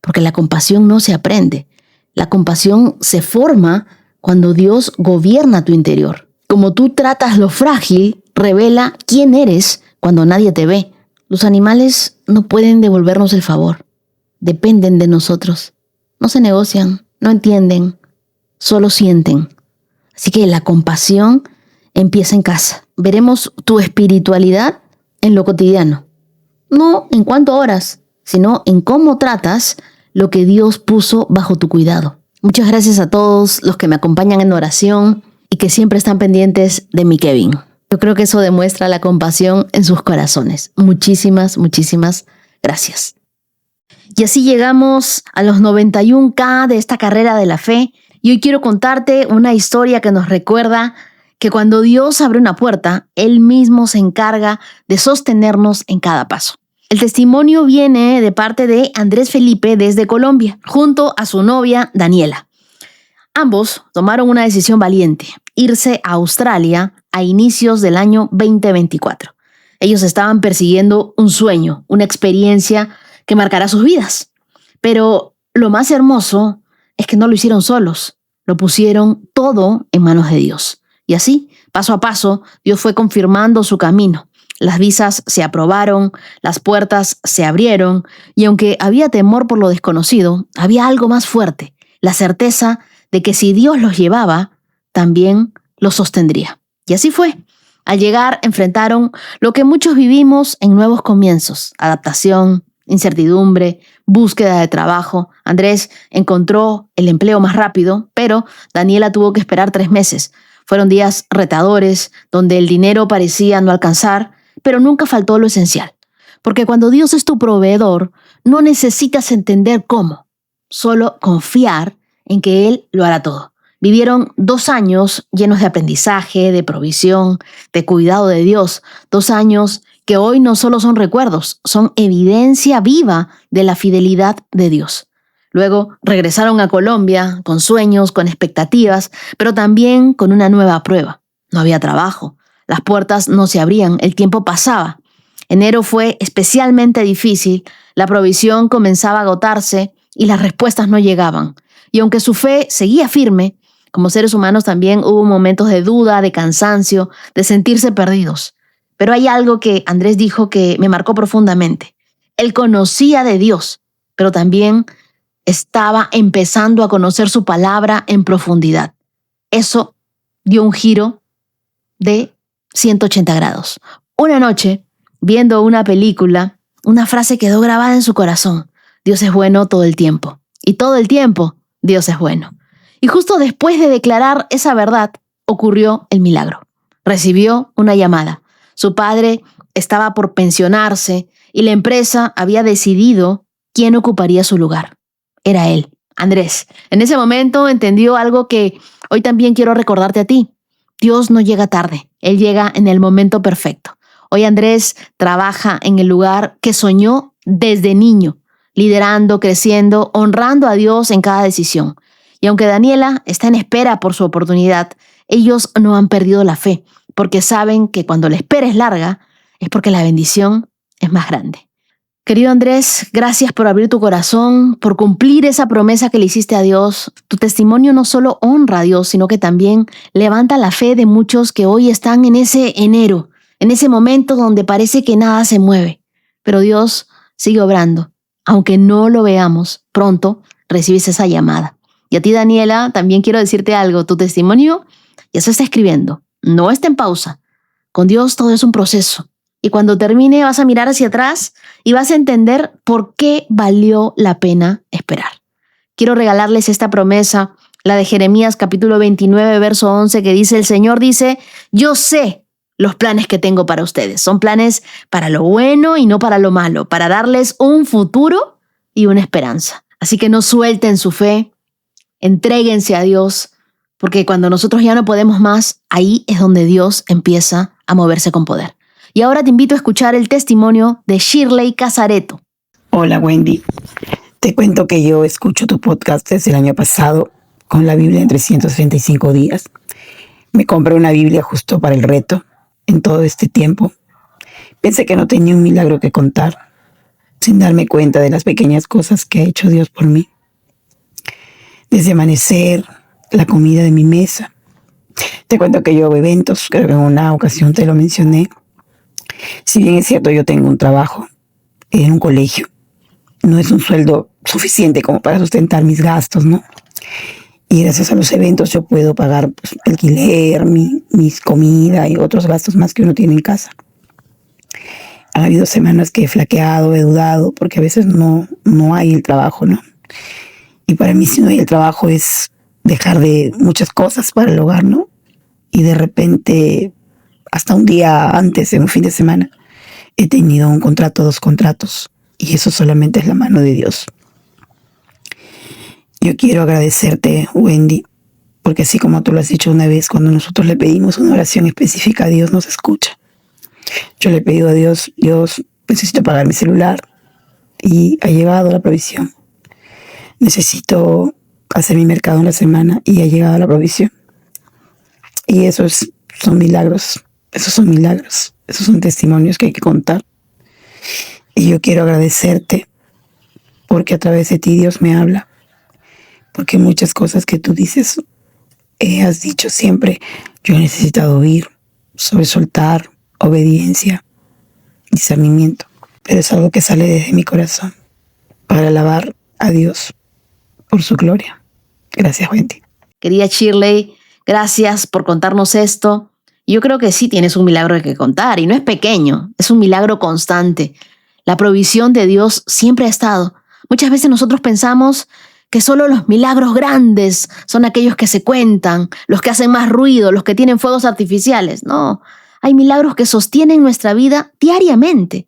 porque la compasión no se aprende. La compasión se forma cuando Dios gobierna tu interior. Como tú tratas lo frágil, revela quién eres cuando nadie te ve. Los animales no pueden devolvernos el favor. Dependen de nosotros. No se negocian, no entienden, solo sienten. Así que la compasión empieza en casa. Veremos tu espiritualidad en lo cotidiano. No en cuánto oras, sino en cómo tratas lo que Dios puso bajo tu cuidado. Muchas gracias a todos los que me acompañan en oración y que siempre están pendientes de mi Kevin. Yo creo que eso demuestra la compasión en sus corazones. Muchísimas gracias. Y así llegamos a los 91K de esta carrera de la fe. Y hoy quiero contarte una historia que nos recuerda que cuando Dios abre una puerta, Él mismo se encarga de sostenernos en cada paso. El testimonio viene de parte de Andrés Felipe desde Colombia, junto a su novia Daniela. Ambos tomaron una decisión valiente, irse a Australia a inicios del año 2024. Ellos estaban persiguiendo un sueño, una experiencia que marcará sus vidas. Pero lo más hermoso es que no lo hicieron solos, lo pusieron todo en manos de Dios. Y así, paso a paso, Dios fue confirmando su camino. Las visas se aprobaron, las puertas se abrieron, y aunque había temor por lo desconocido, había algo más fuerte, la certeza de que si Dios los llevaba, también los sostendría. Y así fue. Al llegar, enfrentaron lo que muchos vivimos en nuevos comienzos: adaptación, incertidumbre, búsqueda de trabajo. Andrés encontró el empleo más rápido, pero Daniela tuvo que esperar 3 meses. Fueron días retadores, donde el dinero parecía no alcanzar, pero nunca faltó lo esencial. Porque cuando Dios es tu proveedor, no necesitas entender cómo, solo confiar en que Él lo hará todo. Vivieron 2 años llenos de aprendizaje, de provisión, de cuidado de Dios. 2 años que hoy no solo son recuerdos, son evidencia viva de la fidelidad de Dios. Luego regresaron a Colombia con sueños, con expectativas, pero también con una nueva prueba. No había trabajo, las puertas no se abrían, el tiempo pasaba. Enero fue especialmente difícil, la provisión comenzaba a agotarse y las respuestas no llegaban. Y aunque su fe seguía firme, como seres humanos también hubo momentos de duda, de cansancio, de sentirse perdidos. Pero hay algo que Andrés dijo que me marcó profundamente. Él conocía de Dios, pero también estaba empezando a conocer su palabra en profundidad. Eso dio un giro de 180 grados. Una noche, viendo una película, una frase quedó grabada en su corazón: Dios es bueno todo el tiempo. Y todo el tiempo, Dios es bueno. Y justo después de declarar esa verdad, ocurrió el milagro. Recibió una llamada. Su padre estaba por pensionarse y la empresa había decidido quién ocuparía su lugar. Era él, Andrés. En ese momento entendió algo que hoy también quiero recordarte a ti. Dios no llega tarde, Él llega en el momento perfecto. Hoy Andrés trabaja en el lugar que soñó desde niño, liderando, creciendo, honrando a Dios en cada decisión. Y aunque Daniela está en espera por su oportunidad, ellos no han perdido la fe, porque saben que cuando la espera es larga, es porque la bendición es más grande. Querido Andrés, gracias por abrir tu corazón, por cumplir esa promesa que le hiciste a Dios. Tu testimonio no solo honra a Dios, sino que también levanta la fe de muchos que hoy están en ese enero, en ese momento donde parece que nada se mueve. Pero Dios sigue obrando. Aunque no lo veamos, pronto recibes esa llamada. Y a ti, Daniela, también quiero decirte algo. Tu testimonio ya se está escribiendo, no está en pausa. Con Dios todo es un proceso. Y cuando termine vas a mirar hacia atrás y vas a entender por qué valió la pena esperar. Quiero regalarles esta promesa, la de Jeremías capítulo 29, verso 11, que dice, el Señor dice, yo sé los planes que tengo para ustedes. Son planes para lo bueno y no para lo malo, para darles un futuro y una esperanza. Así que no suelten su fe, entréguense a Dios, porque cuando nosotros ya no podemos más, ahí es donde Dios empieza a moverse con poder. Y ahora te invito a escuchar el testimonio de Shirley Casareto. Hola Wendy, te cuento que yo escucho tu podcast desde el año pasado con la Biblia en 365 días. Me compré una Biblia justo para el reto en todo este tiempo. Pensé que no tenía un milagro que contar, sin darme cuenta de las pequeñas cosas que ha hecho Dios por mí. Desde amanecer, la comida de mi mesa. Te cuento que yo hago eventos, creo que en una ocasión te lo mencioné. Si bien es cierto, yo tengo un trabajo en un colegio, no es un sueldo suficiente como para sustentar mis gastos, ¿no? Y gracias a los eventos yo puedo pagar alquiler, mis comida y otros gastos más que uno tiene en casa. Han habido semanas que he flaqueado, he dudado, porque a veces no hay el trabajo, ¿no? Y para mí si no hay el trabajo es dejar de muchas cosas para el hogar, ¿no? Y de repente, hasta un día antes, en un fin de semana, he tenido un contrato, 2 contratos, y eso solamente es la mano de Dios. Yo quiero agradecerte, Wendy, porque así como tú lo has dicho una vez, cuando nosotros le pedimos una oración específica, Dios nos escucha. Yo le he pedido a Dios, Dios, necesito pagar mi celular, y ha llegado la provisión. Necesito hacer mi mercado en la semana, y ha llegado la provisión. Y son milagros, esos son testimonios que hay que contar. Y yo quiero agradecerte porque a través de ti Dios me habla, porque muchas cosas que tú dices, has dicho siempre, yo he necesitado oír, sobre soltar, obediencia, discernimiento, pero es algo que sale desde mi corazón para alabar a Dios por su gloria. Gracias, Wendy. Querida Shirley, gracias por contarnos esto. Yo creo que sí tienes un milagro que contar y no es pequeño, es un milagro constante. La provisión de Dios siempre ha estado. Muchas veces nosotros pensamos que solo los milagros grandes son aquellos que se cuentan, los que hacen más ruido, los que tienen fuegos artificiales. No, hay milagros que sostienen nuestra vida diariamente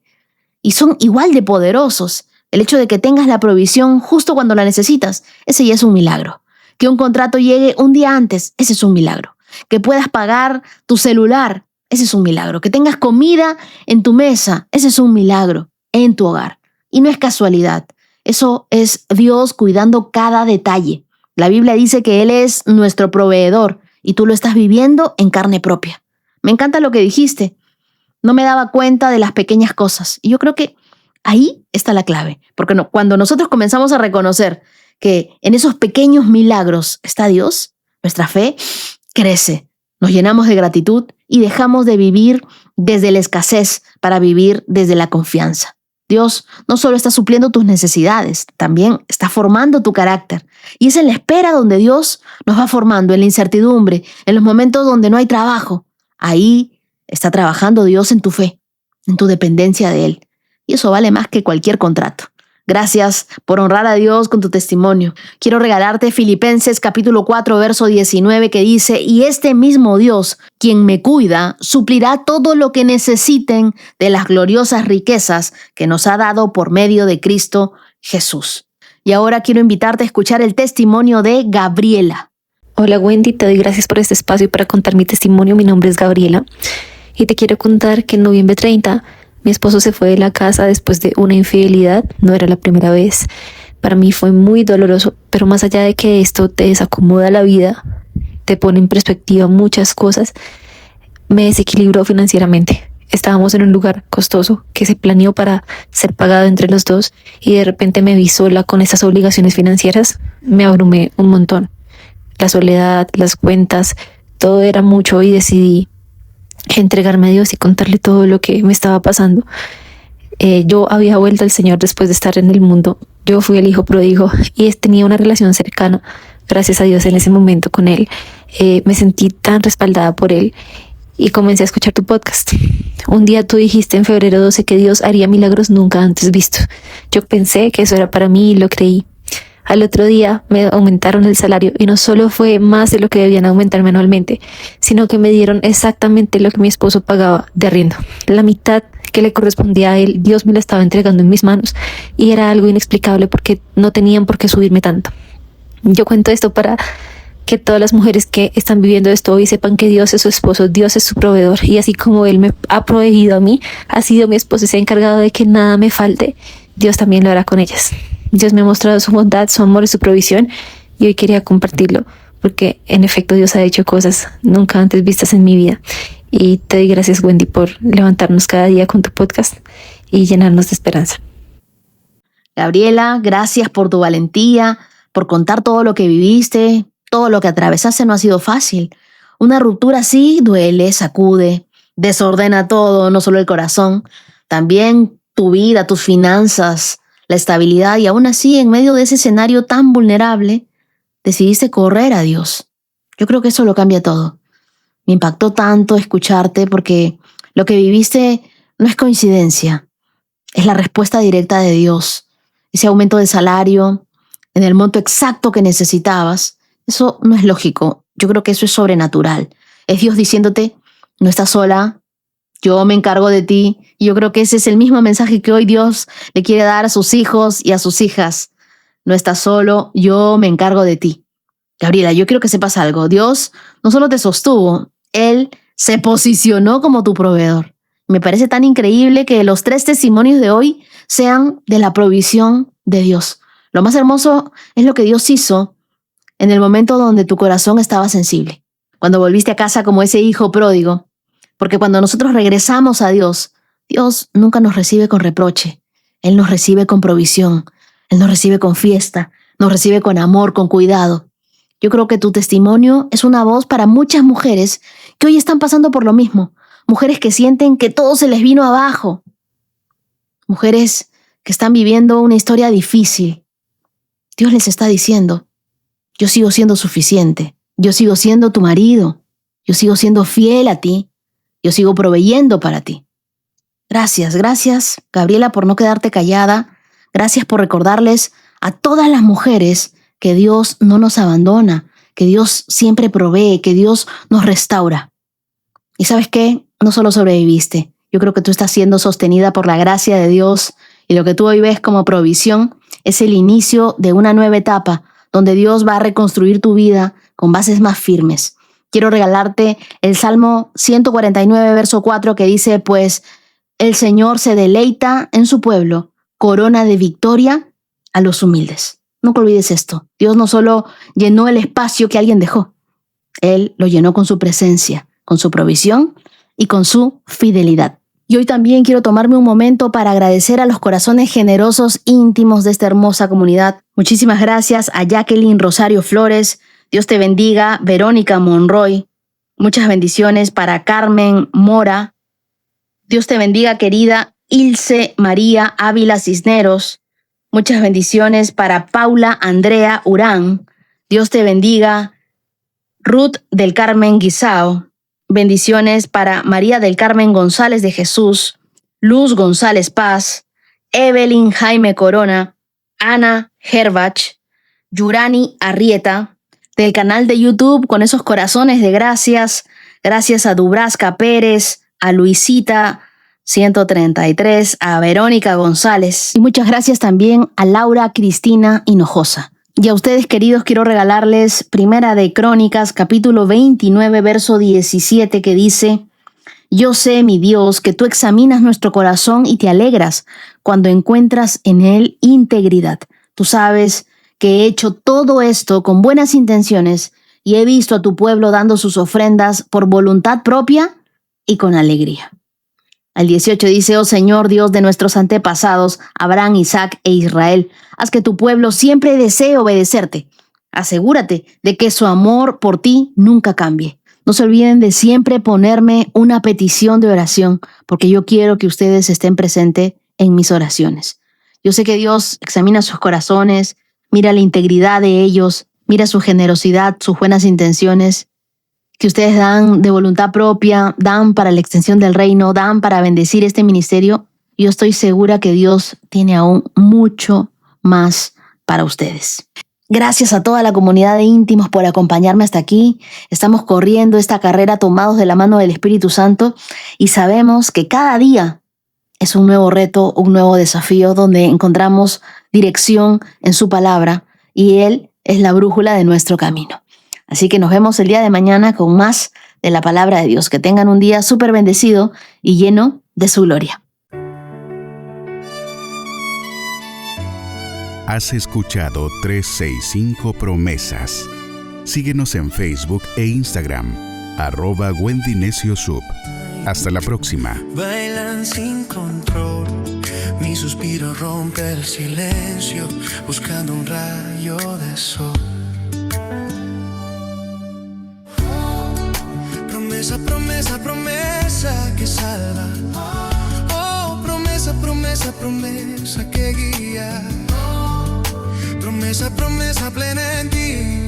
y son igual de poderosos. El hecho de que tengas la provisión justo cuando la necesitas, ese ya es un milagro. Que un contrato llegue un día antes, ese es un milagro. Que puedas pagar tu celular, ese es un milagro. Que tengas comida en tu mesa, ese es un milagro en tu hogar. Y no es casualidad, eso es Dios cuidando cada detalle. La Biblia dice que Él es nuestro proveedor y tú lo estás viviendo en carne propia. Me encanta lo que dijiste. No me daba cuenta de las pequeñas cosas. Y yo creo que ahí está la clave. Porque cuando nosotros comenzamos a reconocer que en esos pequeños milagros está Dios, nuestra fe crece. Nos llenamos de gratitud y dejamos de vivir desde la escasez para vivir desde la confianza. Dios no solo está supliendo tus necesidades, también está formando tu carácter. Y es en la espera donde Dios nos va formando, en la incertidumbre, en los momentos donde no hay trabajo. Ahí está trabajando Dios en tu fe, en tu dependencia de Él. Y eso vale más que cualquier contrato. Gracias por honrar a Dios con tu testimonio. Quiero regalarte Filipenses capítulo 4, verso 19 que dice, y este mismo Dios, quien me cuida, suplirá todo lo que necesiten de las gloriosas riquezas que nos ha dado por medio de Cristo Jesús. Y ahora quiero invitarte a escuchar el testimonio de Gabriela. Hola Wendy, te doy gracias por este espacio para contar mi testimonio. Mi nombre es Gabriela y te quiero contar que en noviembre 30 mi esposo se fue de la casa después de una infidelidad. No era la primera vez. Para mí fue muy doloroso, pero más allá de que esto te desacomoda la vida, te pone en perspectiva muchas cosas, me desequilibró financieramente. Estábamos en un lugar costoso que se planeó para ser pagado entre los dos y de repente me vi sola con esas obligaciones financieras. Me abrumé un montón. La soledad, las cuentas, todo era mucho y decidí entregarme a Dios y contarle todo lo que me estaba pasando. Yo había vuelto al Señor después de estar en el mundo. Yo fui el hijo pródigo y tenía una relación cercana, gracias a Dios, en ese momento con Él. me sentí tan respaldada por Él y comencé a escuchar tu podcast. Un día tú dijiste en febrero 12 que Dios haría milagros nunca antes vistos. Yo pensé que eso era para mí y lo creí. Al otro día me aumentaron el salario y no solo fue más de lo que debían aumentarme anualmente, sino que me dieron exactamente lo que mi esposo pagaba de arriendo. La mitad que le correspondía a él, Dios me la estaba entregando en mis manos y era algo inexplicable porque no tenían por qué subirme tanto. Yo cuento esto para que todas las mujeres que están viviendo esto hoy sepan que Dios es su esposo, Dios es su proveedor, y así como Él me ha proveído a mí, ha sido mi esposo y se ha encargado de que nada me falte, Dios también lo hará con ellas. Dios me ha mostrado su bondad, su amor y su provisión, y hoy quería compartirlo porque en efecto Dios ha hecho cosas nunca antes vistas en mi vida. Y te doy gracias, Wendy, por levantarnos cada día con tu podcast y llenarnos de esperanza. Gabriela, gracias por tu valentía, por contar todo lo que viviste, todo lo que atravesaste. No ha sido fácil. Una ruptura así duele, sacude, desordena todo, no solo el corazón, también tu vida, tus finanzas, la estabilidad, y aún así, en medio de ese escenario tan vulnerable, decidiste correr a Dios. Yo creo que eso lo cambia todo. Me impactó tanto escucharte porque lo que viviste no es coincidencia, es la respuesta directa de Dios. Ese aumento de salario en el monto exacto que necesitabas, eso no es lógico. Yo creo que eso es sobrenatural. Es Dios diciéndote, no estás sola, yo me encargo de ti. Y yo creo que ese es el mismo mensaje que hoy Dios le quiere dar a sus hijos y a sus hijas. No estás solo, yo me encargo de ti. Gabriela, yo quiero que sepas algo. Dios no solo te sostuvo, Él se posicionó como tu proveedor. Me parece tan increíble que los 3 testimonios de hoy sean de la provisión de Dios. Lo más hermoso es lo que Dios hizo en el momento donde tu corazón estaba sensible. Cuando volviste a casa como ese hijo pródigo. Porque cuando nosotros regresamos a Dios, Dios nunca nos recibe con reproche. Él nos recibe con provisión. Él nos recibe con fiesta. Nos recibe con amor, con cuidado. Yo creo que tu testimonio es una voz para muchas mujeres que hoy están pasando por lo mismo. Mujeres que sienten que todo se les vino abajo. Mujeres que están viviendo una historia difícil. Dios les está diciendo, yo sigo siendo suficiente. Yo sigo siendo tu marido. Yo sigo siendo fiel a ti. Yo sigo proveyendo para ti. Gracias, Gabriela, por no quedarte callada. Gracias por recordarles a todas las mujeres que Dios no nos abandona, que Dios siempre provee, que Dios nos restaura. ¿Y sabes qué? No solo sobreviviste. Yo creo que tú estás siendo sostenida por la gracia de Dios, y lo que tú hoy ves como provisión es el inicio de una nueva etapa donde Dios va a reconstruir tu vida con bases más firmes. Quiero regalarte el Salmo 149, verso 4, que dice, pues el Señor se deleita en su pueblo, corona de victoria a los humildes. Nunca olvides esto. Dios no solo llenó el espacio que alguien dejó, Él lo llenó con su presencia, con su provisión y con su fidelidad. Y hoy también quiero tomarme un momento para agradecer a los corazones generosos íntimos de esta hermosa comunidad. Muchísimas gracias a Jacqueline Rosario Flores. Dios te bendiga, Verónica Monroy. Muchas bendiciones para Carmen Mora. Dios te bendiga, querida Ilse María Ávila Cisneros. Muchas bendiciones para Paula Andrea Urán. Dios te bendiga, Ruth del Carmen Guisao. Bendiciones para María del Carmen González de Jesús, Luz González Paz, Evelyn Jaime Corona, Ana Herbach, Yurani Arrieta, del canal de YouTube con esos corazones de gracias. Gracias a Dubrasca Pérez, a Luisita 133, a Verónica González. Y muchas gracias también a Laura Cristina Hinojosa. Y a ustedes, queridos, quiero regalarles Primera de Crónicas, capítulo 29, verso 17, que dice, yo sé, mi Dios, que tú examinas nuestro corazón y te alegras cuando encuentras en él integridad. Tú sabes que he hecho todo esto con buenas intenciones y he visto a tu pueblo dando sus ofrendas por voluntad propia y con alegría. Al 18 dice, oh Señor, Dios de nuestros antepasados, Abraham, Isaac e Israel, haz que tu pueblo siempre desee obedecerte. Asegúrate de que su amor por ti nunca cambie. No se olviden de siempre ponerme una petición de oración, porque yo quiero que ustedes estén presentes en mis oraciones. Yo sé que Dios examina sus corazones, mira la integridad de ellos, mira su generosidad, sus buenas intenciones, que ustedes dan de voluntad propia, dan para la extensión del reino, dan para bendecir este ministerio, yo estoy segura que Dios tiene aún mucho más para ustedes. Gracias a toda la comunidad de íntimos por acompañarme hasta aquí. Estamos corriendo esta carrera tomados de la mano del Espíritu Santo y sabemos que cada día es un nuevo reto, un nuevo desafío donde encontramos dirección en su palabra y Él es la brújula de nuestro camino. Así que nos vemos el día de mañana con más de la palabra de Dios. Que tengan un día súper bendecido y lleno de su gloria. Has escuchado 365 Promesas. Síguenos en Facebook e Instagram, @Wendy Necio Sub. Hasta la próxima. Bailan sin control, mi suspiro rompe el silencio, buscando un rayo de sol. Promesa, promesa, promesa que salva. Oh, promesa, promesa, promesa que guía. Promesa, promesa plena en ti.